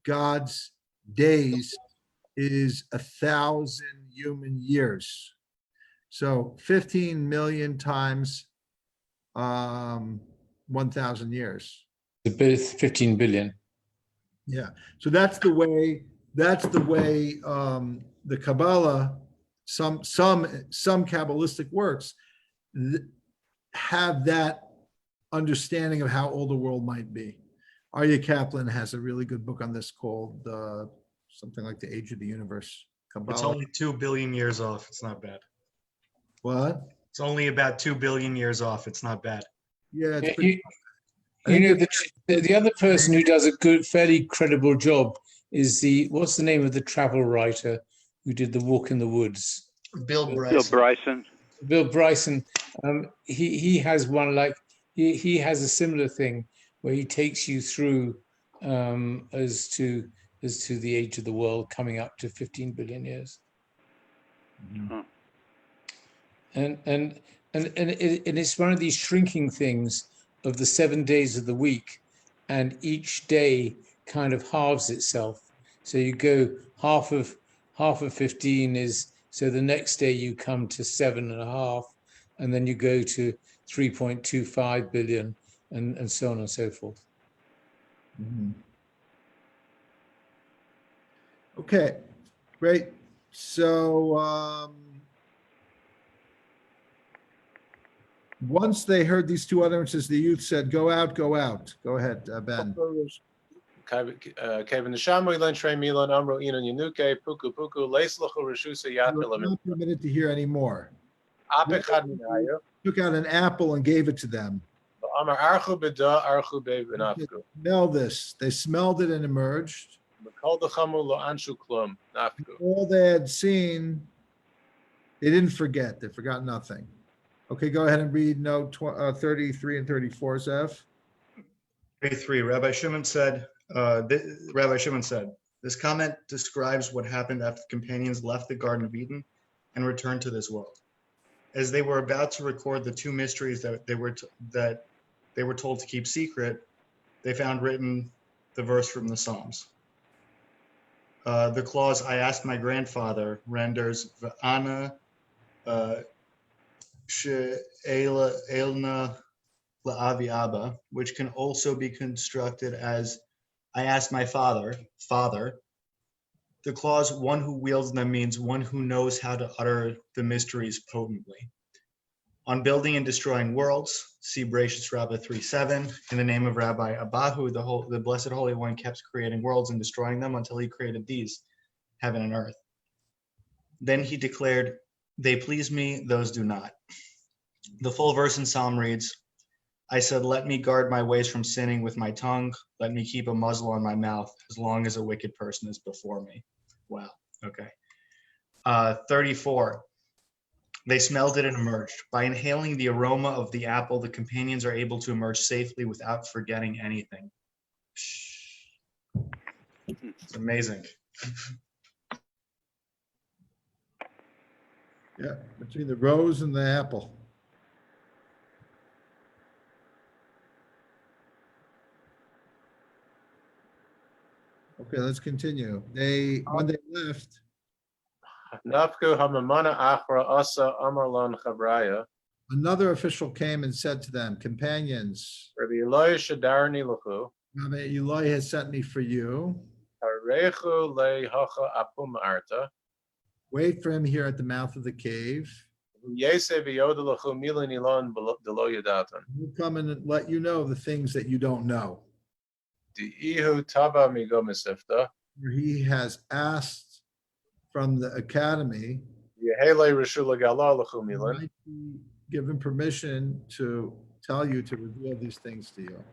S1: God's days is 1,000 human years. So 15 million times 1,000 years.
S5: The bit 15 billion.
S1: Yeah. So that's the way the Kabbalah, some Kabbalistic works have that understanding of how old the world might be. Aryeh Kaplan has a really good book on this called something like The Age of the Universe. Kabbalah.
S4: It's only 2 billion years off. It's not bad.
S1: What?
S4: It's only about 2 billion years off. It's not bad.
S1: Yeah, it's
S5: Yeah,
S1: pretty,
S5: the other person who does a good, fairly credible job is what's the name of the travel writer who did The Walk in the Woods?
S4: Bill
S2: Bill Bryson.
S5: Bill Bryson. He has one like he has a similar thing where he takes you through as to the age of the world coming up to 15 billion years.
S2: Huh.
S5: And it's one of these shrinking things of the 7 days of the week, and each day kind of halves itself. So you go half of 15 is, so the next day you come to 7.5, and then you go to 3.25 billion, and so on and so forth.
S1: Mhm. Okay, great. So once they heard these two utterances, the youth said, go out, go out. Go ahead, Ben.
S6: Kevin Neshamu Ilan Trey Milan Amro Inan Yanuke Puku Puku Laislahu Rashusa
S1: You are
S6: Yatalamin
S1: not permitted to hear anymore.
S6: Apechad Minayo
S1: Took out an apple and gave it to them.
S6: Amar Archu Bida Archu Be Benafku
S1: Smell this. They smelled it and emerged.
S6: Makal Dechamu Lo Anshu Klum Nafku.
S1: All they had seen, they didn't forget. They forgot nothing. Okay, go ahead and read note 33 and 34, Zev.
S4: 33. Rabbi Shimon said, this comment describes what happened after the companions left the Garden of Eden and returned to this world. As they were about to record the two mysteries that they were told to keep secret, they found written the verse from the Psalms. The clause, I asked my grandfather, renders V'ana she'elna la'avi abba, which can also be constructed as I asked my father. The clause, one who wields them, means one who knows how to utter the mysteries potently. On building and destroying worlds, see Bereshit Rabbah 3:7. In the name of Rabbi Abahu, the Blessed Holy One kept creating worlds and destroying them until he created these, heaven and earth. Then he declared, they please me, those do not. The full verse in Psalm reads, I said, let me guard my ways from sinning with my tongue. Let me keep a muzzle on my mouth as long as a wicked person is before me. Wow. Okay. 34. They smelled it and emerged. By inhaling the aroma of the apple, the companions are able to emerge safely without forgetting anything. It's amazing.
S1: Yeah, between the rose and the apple. Okay, let's continue. When they left,
S6: Nafku Hamamana Achra Asa Amarlon Chabraya.
S1: another official came and said to them, companions,
S6: Rabbi Eloi Shadarni Luchu.
S1: Rabbi Eloi has sent me for you.
S6: Harechu Le Hacha Apum Arta.
S1: Wait for him here at the mouth of the cave.
S6: Yese Vyoda Luchu Milan Elon Delo Yadatan.
S1: He'll come and let you know the things that you don't know.
S6: Di'ihu Taba Migo Mesivta.
S1: He has asked from the academy,
S6: Yehele Rishula Gala Luchu Milan.
S1: might be given permission to tell you to reveal these things to you.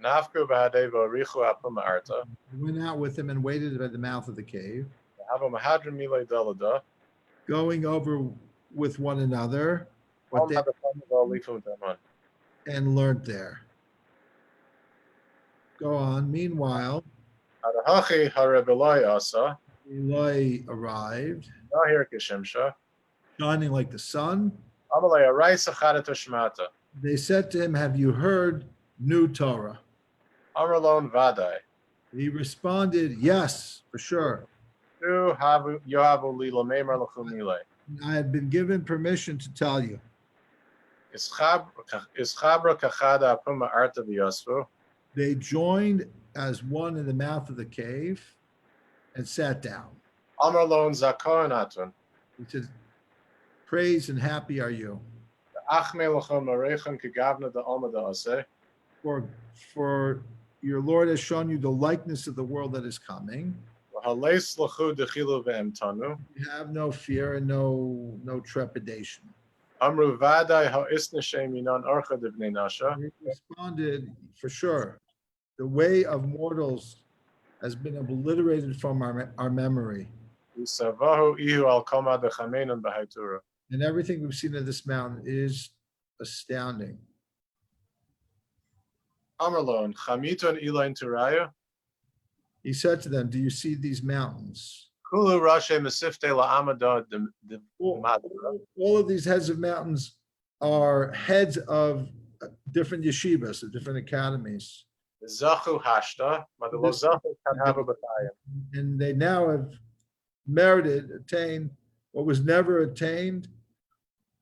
S6: Nafku Bahadeva Richu Apum Arta.
S1: He went out with him and waited at the mouth of the cave,
S6: Hava Mahadra Mile Delada.
S1: going over with one another what they and learned there. Go on. Meanwhile,
S6: Adahachi Harebilai Asa.
S1: Eloi arrived,
S6: Nahir Kishimsha.
S1: shining like the sun.
S6: Amalei Araisa Chadata Shmata.
S1: They said to him, have you heard new Torah?
S6: Amarlon Vadai.
S1: He responded, yes, for sure.
S6: Yohavu Lila Memar Lachumile.
S1: I have been given permission to tell you.
S6: Ischabra Kachada Puma Arta Vyosfu.
S1: They joined as one in the mouth of the cave and sat down.
S6: Amarlon Zakoanatun.
S1: He said, praise and happy are you.
S6: Achme Lachum Marechan Kagavna the Almada Ase.
S1: For your Lord has shown you the likeness of the world that is coming.
S6: Hales Lachu Dechilu Ve'emtanu.
S1: You have no fear and no trepidation.
S6: Amru Vadai Ha Isnashem Minan Archa Divnei Nasha.
S1: He responded, for sure, the way of mortals has been obliterated from our memory.
S6: Usavahu Ihu Al Kama de Chamenan Bahaitura.
S1: And everything we've seen in this mountain is astounding.
S6: Amarlon Chamiton Ilain Turaya.
S1: He said to them, do you see these mountains?
S6: Kulu Rashe Mesifte La'amada de
S1: All of these heads of mountains are heads of different yeshivas, of different academies.
S6: Zachu Hashta, Madalo Zachu Kadhava Batayim.
S1: And they now have attained what was never attained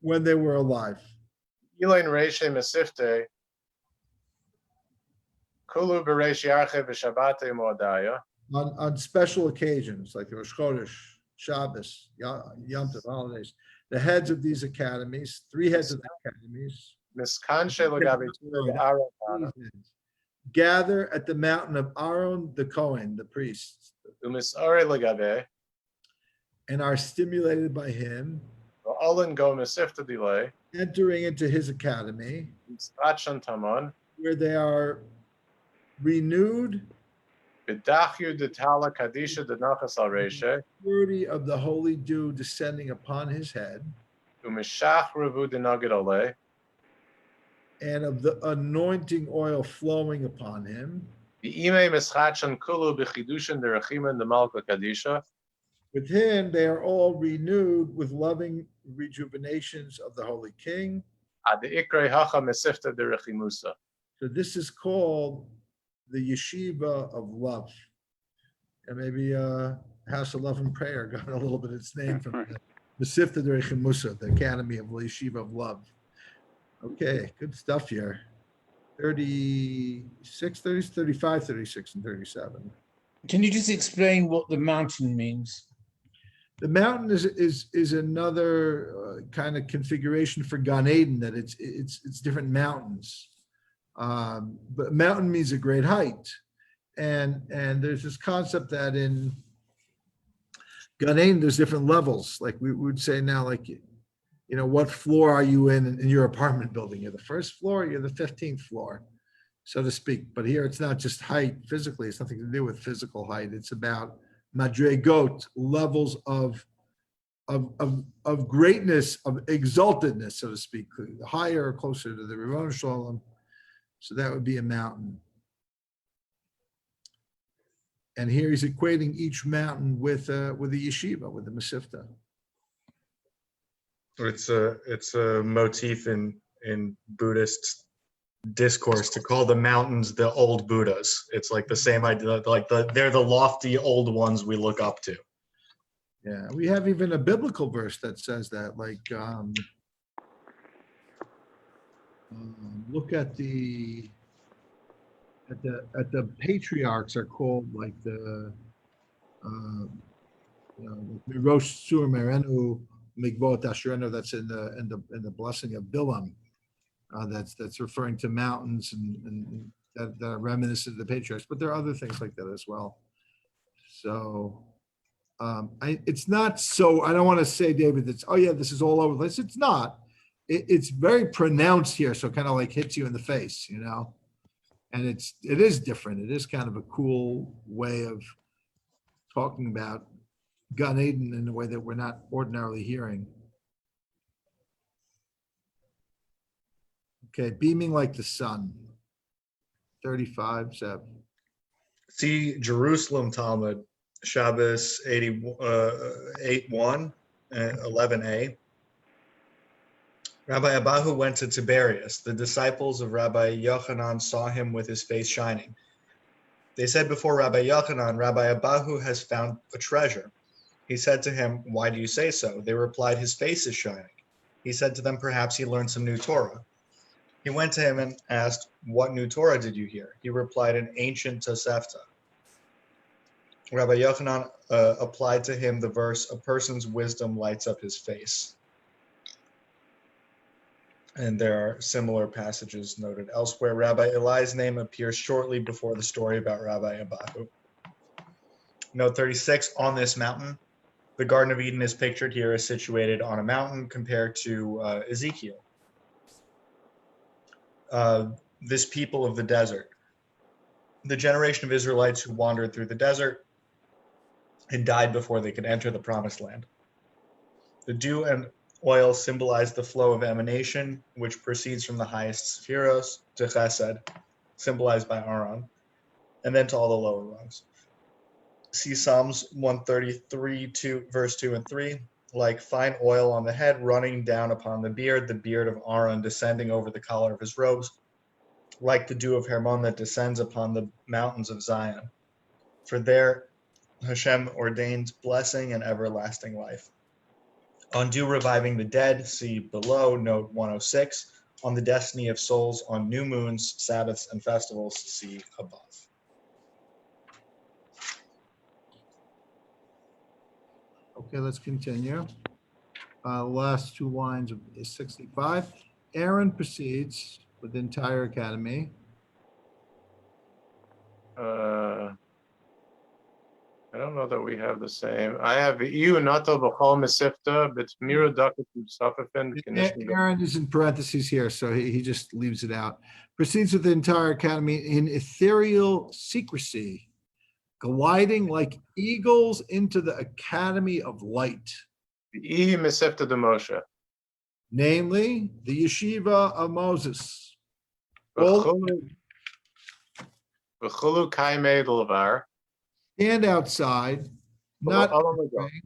S1: when they were alive.
S6: Ilain Reshe Mesifte. Kulu Beresh Yarche V'Shabate Moadaya.
S1: On special occasions like Rosh Chodesh, Shabbos, Yom Tov, holidays, the heads of these academies, three heads of the academies,
S6: Miskanshe Lagabi
S1: gather at the mountain of Aaron the Cohen, the priest,
S6: Umisare legabe.
S1: and are stimulated by him,
S6: Va'alin go Mesivta delay.
S1: entering into his academy,
S6: Rachan tamon.
S1: where they are renewed
S6: Bidachyu detala kadisha denachas al reshe.
S1: purity of the holy dew descending upon his head,
S6: Umishach revu denagid ole.
S1: and of the anointing oil flowing upon him.
S6: V'ime mischachan kulu b'chidushin derechima demalka kadisha.
S1: With him, they are all renewed with loving rejuvenations of the Holy King.
S6: Ad ikre hacha Mesivta derechimusa.
S1: So this is called the Yeshiva of Love. And maybe House of Love and Prayer got a little bit of its name from the Mesivta Derech Musa, the Academy of Yeshiva of Love. Okay, good stuff here. 36, 30, 35, 36, and 37.
S5: Can you just explain what the mountain means?
S1: The mountain is another kind of configuration for Gan Eden, that it's different mountains. But mountain means a great height. And there's this concept that in Gan Eden, there's different levels. Like we would say now, like, what floor are you in your apartment building? You're the first floor, you're the 15th floor, so to speak. But here it's not just height physically, it's nothing to do with physical height. It's about madregot, levels of greatness, of exaltedness, so to speak, higher or closer to the Rimon Shalom. So that would be a mountain. And here he's equating each mountain with a yeshiva, with the Mesivta.
S4: It's a motif in Buddhist discourse to call the mountains the old Buddhas. It's like the same idea, like they're the lofty old ones we look up to.
S1: Yeah, we have even a biblical verse that says that, like, look at the patriarchs are called like the Rosh Sur Merenu Migvot Asherenu. That's in the blessing of Bilam. That's referring to mountains and that are reminiscent of the patriarchs. But there are other things like that as well. So it's not so. I don't want to say, David, that's this is all over the place. It's not. It's very pronounced here, so it kind of like hits you in the face, And it is different. It is kind of a cool way of talking about Gan Eden in a way that we're not ordinarily hearing. Okay, beaming like the sun. 35, 7.
S4: See Jerusalem Talmud, Shabbos 8:1, 11a. Rabbi Abahu went to Tiberias. The disciples of Rabbi Yochanan saw him with his face shining. They said before Rabbi Yochanan, Rabbi Abahu has found a treasure. He said to him, "Why do you say so?" They replied, "His face is shining." He said to them, "Perhaps he learned some new Torah." He went to him and asked, "What new Torah did you hear?" He replied, "An ancient Tosefta." Rabbi Yochanan applied to him the verse, "A person's wisdom lights up his face." And there are similar passages noted elsewhere. Rabbi Eli's name appears shortly before the story about Rabbi Abahu. Note 36, on this mountain. The Garden of Eden is pictured here as situated on a mountain compared to Ezekiel. This people of the desert. The generation of Israelites who wandered through the desert and died before they could enter the promised land. The dew and oil symbolize the flow of emanation, which proceeds from the highest spheros to chesed, symbolized by Aaron, and then to all the lower rungs. See Psalms 133, verse 2 and 3, like fine oil on the head running down upon the beard of Aaron descending over the collar of his robes, like the dew of Hermon that descends upon the mountains of Zion. For there Hashem ordained blessing and everlasting life. On dew reviving the dead, see below, note 106. On the destiny of souls on new moons, Sabbaths, and festivals, see above.
S1: Okay, let's continue. Last two lines of 65. Aaron proceeds with the entire academy.
S6: I don't know that we have the same. I have Iu Natal B'chol Mesivta, but Miru Dakat Safafin Condition.
S1: Aaron is in parentheses here, so he just leaves it out. Proceeds with the entire academy in ethereal secrecy, gliding like eagles into the academy of light,
S6: Iu Mesivta de Moshe.
S1: namely the yeshiva of Moses. All
S6: B'chulu Kaimei Delvar.
S1: stand outside, not entering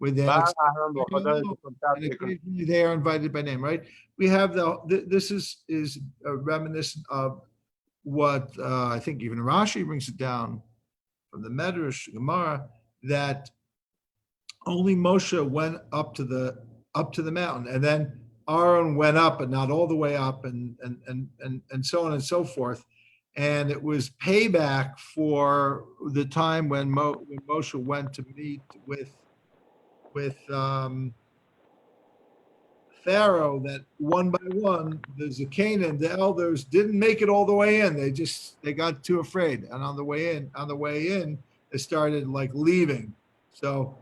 S1: within, and occasionally they are invited by name, right? We have this is reminiscent of what I think even Rashi brings it down from the Medrash Gemara, that only Moshe went up to the mountain, and then Aaron went up, but not all the way up, and so on and so forth. And it was payback for the time when Moshe went to meet with Pharaoh, that one by one, the Zakanim, the elders, didn't make it all the way in. They got too afraid. And on the way in, they started like leaving. So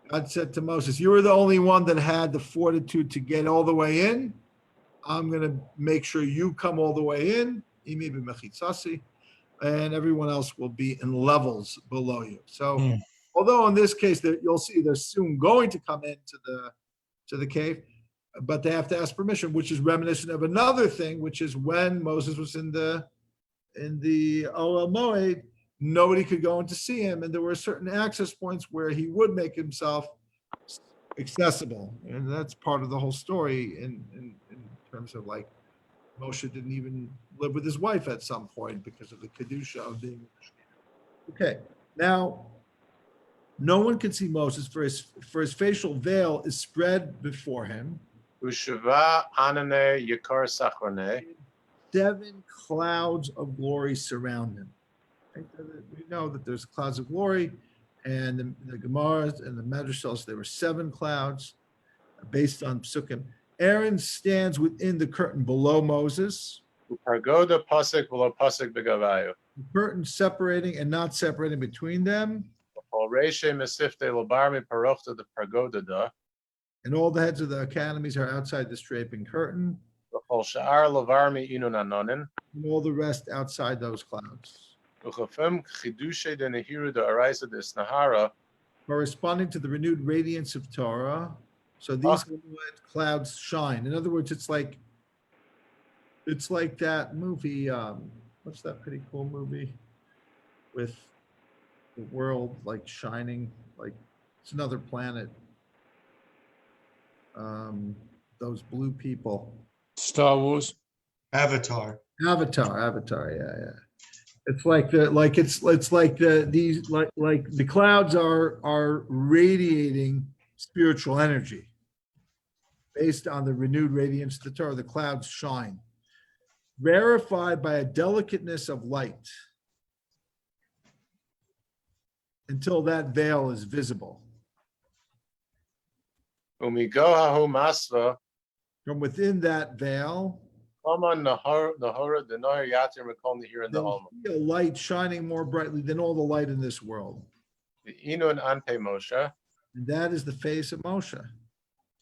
S1: God said to Moses, you were the only one that had the fortitude to get all the way in. I'm going to make sure you come all the way in. And everyone else will be in levels below you. So, although in this case that you'll see they're soon going to come into the cave, but they have to ask permission, which is reminiscent of another thing, which is when Moses was in the Ohel Moed, nobody could go in to see him, and there were certain access points where he would make himself accessible, and that's part of the whole story in terms of like Moshe didn't even live with his wife at some point because of the kedusha of being. Okay, now no one can see Moses, for his facial veil is spread before him.
S6: Ushava Anane Yakar Sachrone.
S1: 7 clouds of glory surround him. We know that there's clouds of glory, and the Gemaras and the Medrash tells us there were 7 clouds based on Psukim. Aaron stands within the curtain below Moses.
S6: Pargoda Pasik below Pasik Begavayu.
S1: The curtain separating and not separating between them.
S6: Reshe Mesifte Labarmi Parochta the Pargoda da.
S1: And all the heads of the academies are outside the draping curtain.
S6: Chol Sha'ar Lavarmi Inun Anonin.
S1: And all the rest outside those clouds.
S6: Uchafim Chidushe de Nehiru de Araisa de Snahara.
S1: Corresponding to the renewed radiance of Torah. So these clouds shine. In other words, it's like that movie. What's that pretty cool movie with the world like shining, like it's another planet. Those blue people.
S5: Star Wars.
S4: Avatar.
S1: Avatar. Yeah. It's like the clouds are radiating spiritual energy based on the renewed radiance of the Torah. The clouds shine, rarefied by a delicateness of light until that veil is visible.
S6: Umigohahu Masva.
S1: From within that veil,
S6: Kaman Nahora the Noir Yatir Makon here in the
S1: you'll
S6: Alma.
S1: see a light shining more brightly than all the light in this world.
S6: The Inun Anpe Moshe.
S1: And that is the face of Moshe.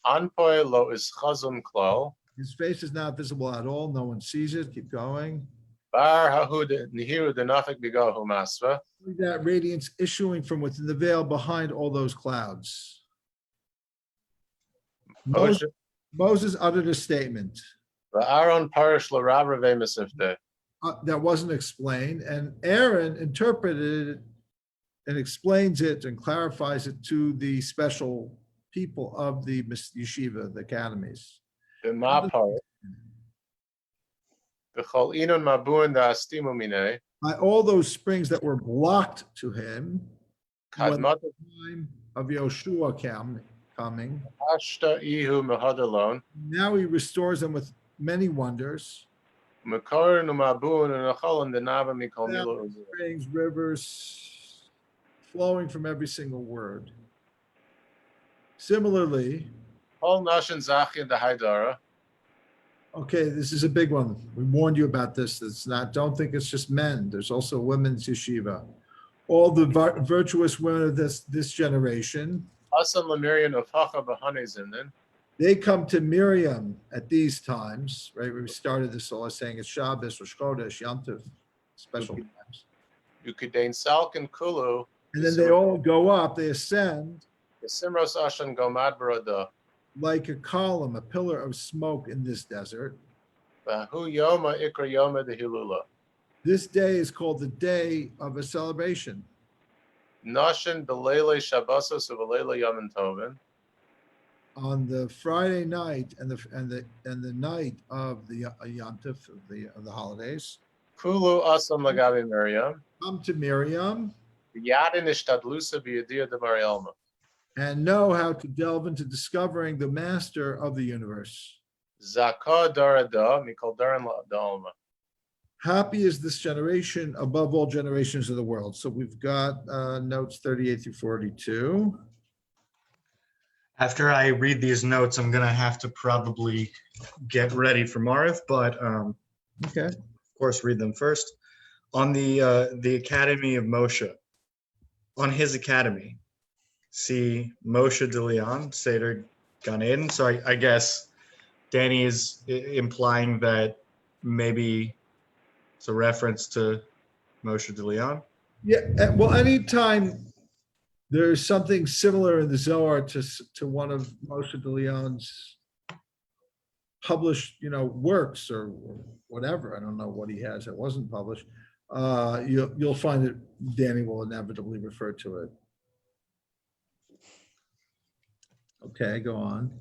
S6: Anpoy lo is Chazun Klal.
S1: His face is not visible at all. No one sees it. Keep going.
S6: Bar Hahud Nihiru the Nafik Bigohu Masva.
S1: That radiance issuing from within the veil behind all those clouds. Moses uttered a statement
S6: The Aaron Parish la Rav Mesivta.
S1: That wasn't explained, and Aaron interpreted it and explains it and clarifies it to the special people of the yeshiva, the academies.
S6: The Mapar. The Chol Inun Mabuin the Astimu Mine.
S1: By all those springs that were blocked to him when the
S6: Kadmat
S1: time of Yoshua coming.
S6: Ashta Ihu Mahadalon.
S1: Now he restores them with many wonders.
S6: Makar Numabun and Acholon the Nava Mikol Milo.
S1: Springs, rivers, flowing from every single word. Similarly,
S6: All Nashan Zachi and the Haidara.
S1: Okay, this is a big one. We warned you about this. It's not, don't think it's just men. There's also women's yeshiva. All the virtuous women of this generation,
S6: Asan Lemirian of Hacha Bahanezinden.
S1: they come to Miriam at these times, right? We started this all saying it's Shabbos, Rosh Chodesh, Yom Tov, special times.
S6: Yukidain Salkin Kulu.
S1: And then they all go up, they ascend
S6: Simros Ashan Gomad Barada.
S1: like a column, a pillar of smoke in this desert.
S6: Hu Yoma Ikra Yoma de Hilula.
S1: This day is called the day of a celebration.
S6: Nashin Belele Shabbosos of Belele Yamin Tovin.
S1: On the Friday night and the night of the Yom Tov of the holidays,
S6: Kulu Asam Lagabi Miriam.
S1: come to Miriam
S6: Yadin Ishtadlusa Biadia de Marielma.
S1: and know how to delve into discovering the master of the universe.
S6: Zaka Darada Mikol Daran Dalma.
S1: Happy is this generation above all generations of the world. So we've got notes 38 through 42.
S4: After I read these notes, I'm gonna have to probably get ready for Marith, but
S1: Okay.
S4: of course, read them first. On the Academy of Moshe, on his academy, see Moshe de Leon, Seder Gan Eden. So I guess Danny is implying that maybe it's a reference to Moshe de Leon.
S1: Yeah. Well, anytime there's something similar in the Zohar to one of Moshe de Leon's published, works or whatever. I don't know what he has that wasn't published. You'll find that Danny will inevitably refer to it. Okay, go on.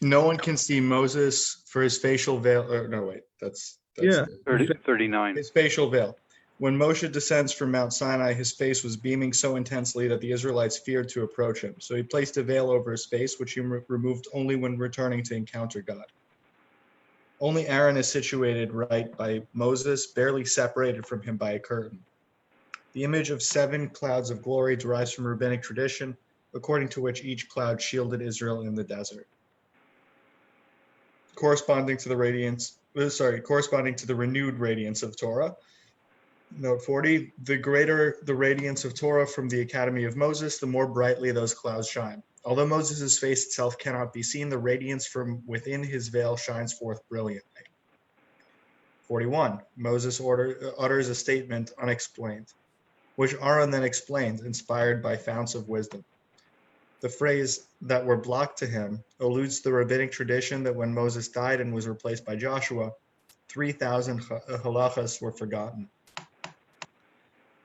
S4: No one can see Moses for his facial veil. Or, no, wait, that's
S1: Yeah.
S2: 39.
S4: his facial veil. When Moshe descends from Mount Sinai, his face was beaming so intensely that the Israelites feared to approach him. So he placed a veil over his face, which he removed only when returning to encounter God. Only Aaron is situated right by Moses, barely separated from him by a curtain. The image of 7 clouds of glory derives from rabbinic tradition, according to which each cloud shielded Israel in the desert. Corresponding to the renewed radiance of Torah. Note 40, the greater the radiance of Torah from the Academy of Moses, the more brightly those clouds shine. Although Moses' face itself cannot be seen, the radiance from within his veil shines forth brilliantly. 41, Moses utters a statement unexplained, which Aaron then explains, inspired by founts of wisdom. The phrase that were blocked to him alludes to the rabbinic tradition that when Moses died and was replaced by Joshua, 3,000 halachas were forgotten.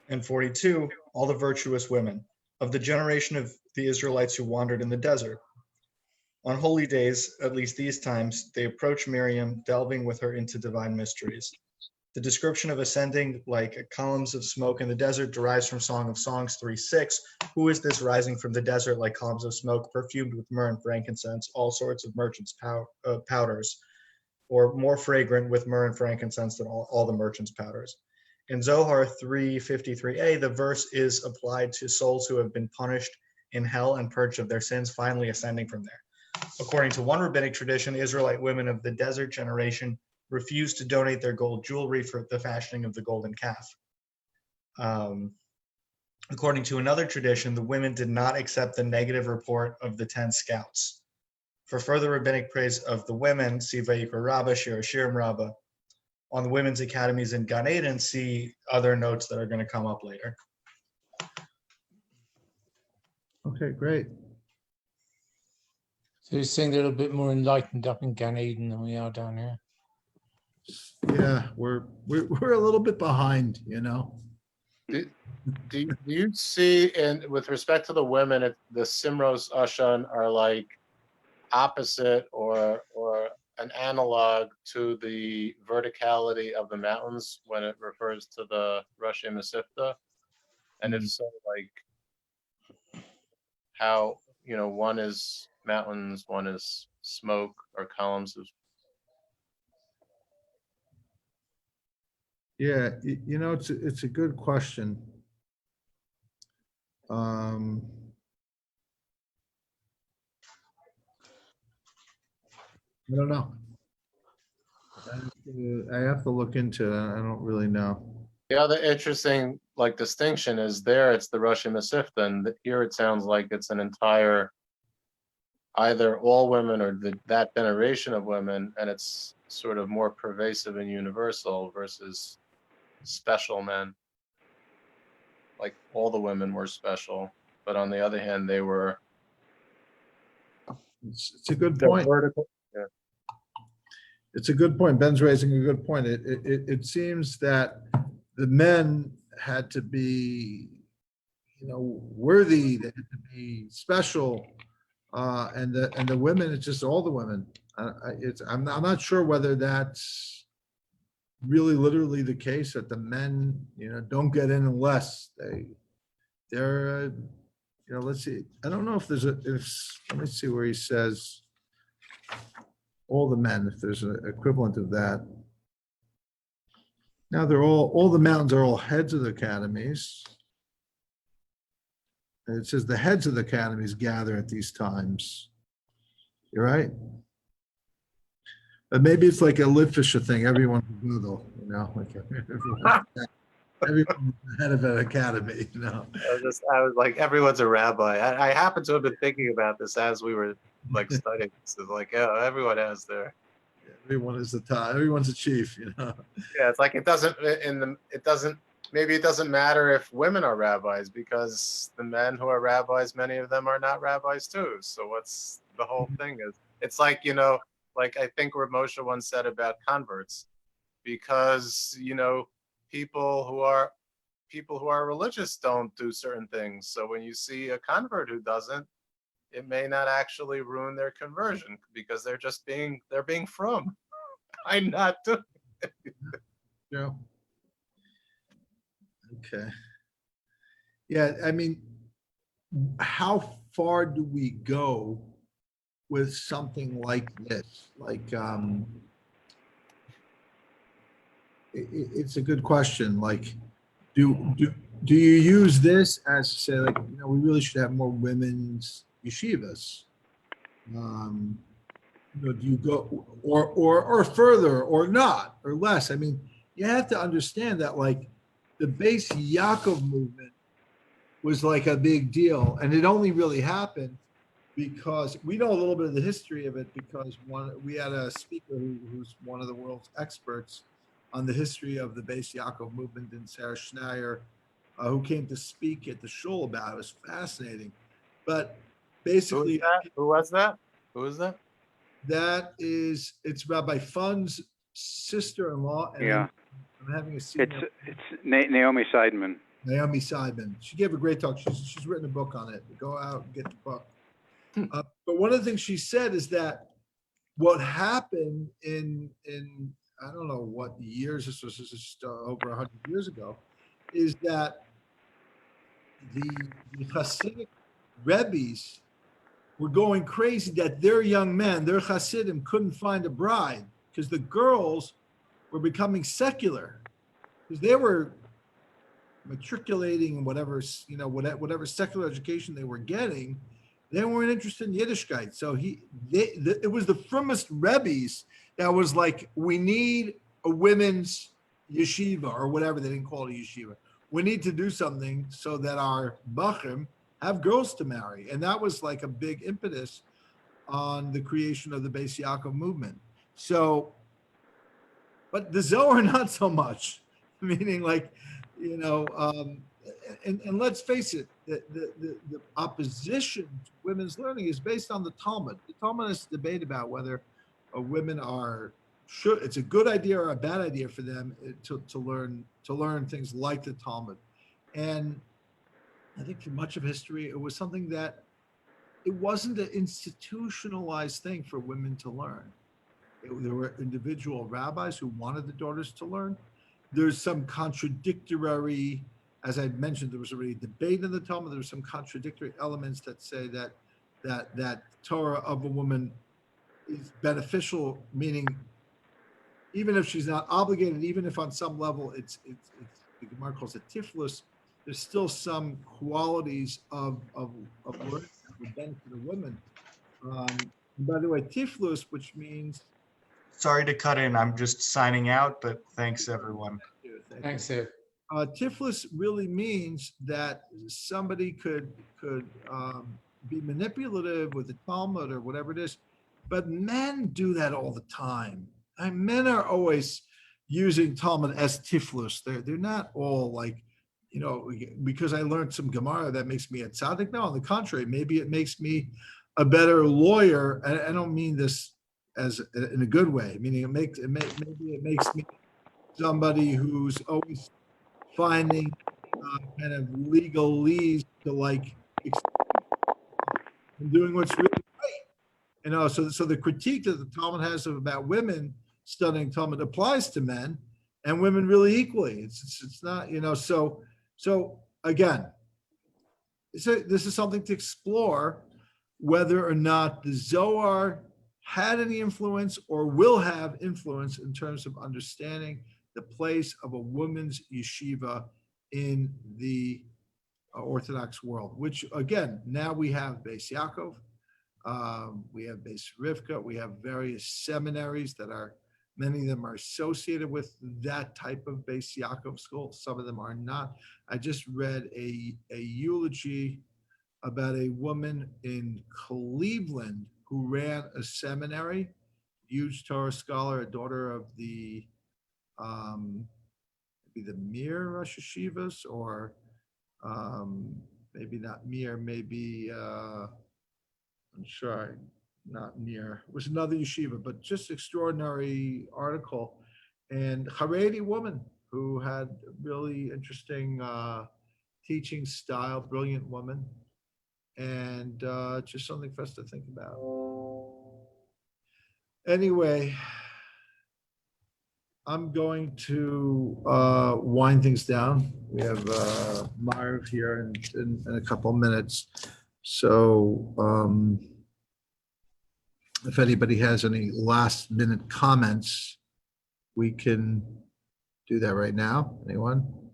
S4: And 42, all the virtuous women of the generation of the Israelites who wandered in the desert. On holy days, at least these times, they approach Miriam, delving with her into divine mysteries. The description of ascending like columns of smoke in the desert derives from Song of Songs 3:6. Who is this rising from the desert like columns of smoke, perfumed with myrrh and frankincense, all sorts of merchants' powders, or more fragrant with myrrh and frankincense than all the merchants' powders? In Zohar 3:53a, the verse is applied to souls who have been punished in hell and purged of their sins, finally ascending from there. According to one rabbinic tradition, Israelite women of the desert generation refused to donate their gold jewelry for the fashioning of the golden calf. According to another tradition, the women did not accept the negative report of the 10 scouts. For further rabbinic praise of the women, see Vayikra Rabbah, Shir Hashirim Rabbah. On the women's academies in Gan Eden, see other notes that are going to come up later.
S1: Okay, great.
S5: So you're saying they're a little bit more enlightened up in Gan Eden than we are down here.
S1: Yeah, we're a little bit behind,
S6: Do you see, with respect to the women, the Simros Ashan are like opposite or an analog to the verticality of the mountains when it refers to the Rosh Mesivta? And if so, like how, one is mountains, one is smoke or columns of.
S1: Yeah, it's a good question. I don't know. I have to look into that. I don't really know.
S6: The other interesting like distinction is there it's the Russian Mesivta, and here it sounds like it's an entire either all women or that generation of women, and it's sort of more pervasive and universal versus special men. Like all the women were special, but on the other hand, they were
S1: It's a good
S6: they're
S1: point.
S6: vertical.
S1: It's a good point. Ben's raising a good point. It seems that the men had to be, worthy. They had to be special, and the women. It's just all the women. I'm not sure whether that's really literally the case that the men, don't get in unless they're. Let's see. I don't know if let me see where he says all the men, if there's an equivalent of that. Now they're all the mountains are all heads of the academies. And it says the heads of the academies gather at these times. You're right. But maybe it's like a Litvisha thing. Everyone can go though, like everyone's the head of an academy,
S6: I was like, everyone's a rabbi. I happen to have been thinking about this as we were like studying. So like, yeah, everyone has their.
S1: Everyone is the top. Everyone's a chief,
S6: Yeah, it's like it doesn't maybe it doesn't matter if women are rabbis because the men who are rabbis, many of them are not rabbis too. So what's the whole thing is? It's like like I think what Moshe once said about converts, because people who are religious don't do certain things. So when you see a convert who doesn't, it may not actually ruin their conversion because they're being frum. I'm not doing.
S1: Yeah. Okay. Yeah, I mean, how far do we go with something like this? Like, it's a good question. Like, do you use this as to say, like, we really should have more women's yeshivas? Do you go or further or not or less? I mean, you have to understand that like the base Yaakov movement was like a big deal, and it only really happened because we know a little bit of the history of it because we had a speaker who's one of the world's experts on the history of the base Yaakov movement, and Sarah Schneier, who came to speak at the Shul about it. It was fascinating, but basically,
S6: Who was that? Who was that?
S1: It's Rabbi Fun's sister-in-law, and
S2: Yeah.
S1: I'm having a seat.
S2: It's Naomi Seidman.
S1: Naomi Seidman. She gave a great talk. She's written a book on it. Go out and get the book. But one of the things she said is that what happened in I don't know what years, this was just over 100 years ago, is that the Hasidic Rebbes were going crazy that their young men, their Hasidim, couldn't find a bride because the girls were becoming secular because they were matriculating whatever secular education they were getting. They weren't interested in Yiddishkeit. So it was the frumest Rebbes that was like, we need a women's yeshiva or whatever. They didn't call it a yeshiva. We need to do something so that our bachim have girls to marry. And that was like a big impetus on the creation of the Beis Yaakov movement. So, but the Zohar, not so much, meaning like, and let's face it, the opposition to women's learning is based on the Talmud. The Talmud is debate about whether women it's a good idea or a bad idea for them to learn things like the Talmud. And I think for much of history, it was something that it wasn't an institutionalized thing for women to learn. There were individual rabbis who wanted the daughters to learn. There's some contradictory, as I mentioned, there was already debate in the Talmud. There were some contradictory elements that say that Torah of a woman is beneficial, meaning even if she's not obligated, even if on some level it's the Gemara calls it tiflus, there's still some qualities of learning that would benefit a woman. And by the way, tiflus, which means.
S4: Sorry to cut in. I'm just signing out, but thanks everyone.
S5: Thanks, Sir.
S1: Tiflis really means that somebody could be manipulative with the Talmud or whatever it is, but men do that all the time. Men are always using Talmud as tiflus. They're not all like, because I learned some Gemara that makes me a tzaddik. No, on the contrary, maybe it makes me a better lawyer. I don't mean this as in a good way. Meaning maybe it makes me somebody who's always finding kind of legalese to like and doing what's really right. So the critique that the Talmud has about women studying Talmud applies to men and women really equally. It's not, so again, this is something to explore, whether or not the Zohar had any influence or will have influence in terms of understanding the place of a woman's yeshiva in the Orthodox world, which again, now we have Beis Yaakov, we have Beis Rivka, we have various seminaries that many of them are associated with that type of Beis Yaakov school. Some of them are not. I just read a eulogy about a woman in Cleveland who ran a seminary, huge Torah scholar, a daughter of the maybe the Mir Rosh Hashivas, or maybe not Mir, maybe I'm sorry, not Mir. It was another yeshiva, but just extraordinary article. And Haredi woman who had really interesting teaching style, brilliant woman, and just something for us to think about. Anyway, I'm going to wind things down. We have Marv here in a couple of minutes. So if anybody has any last minute comments, we can do that right now. Anyone?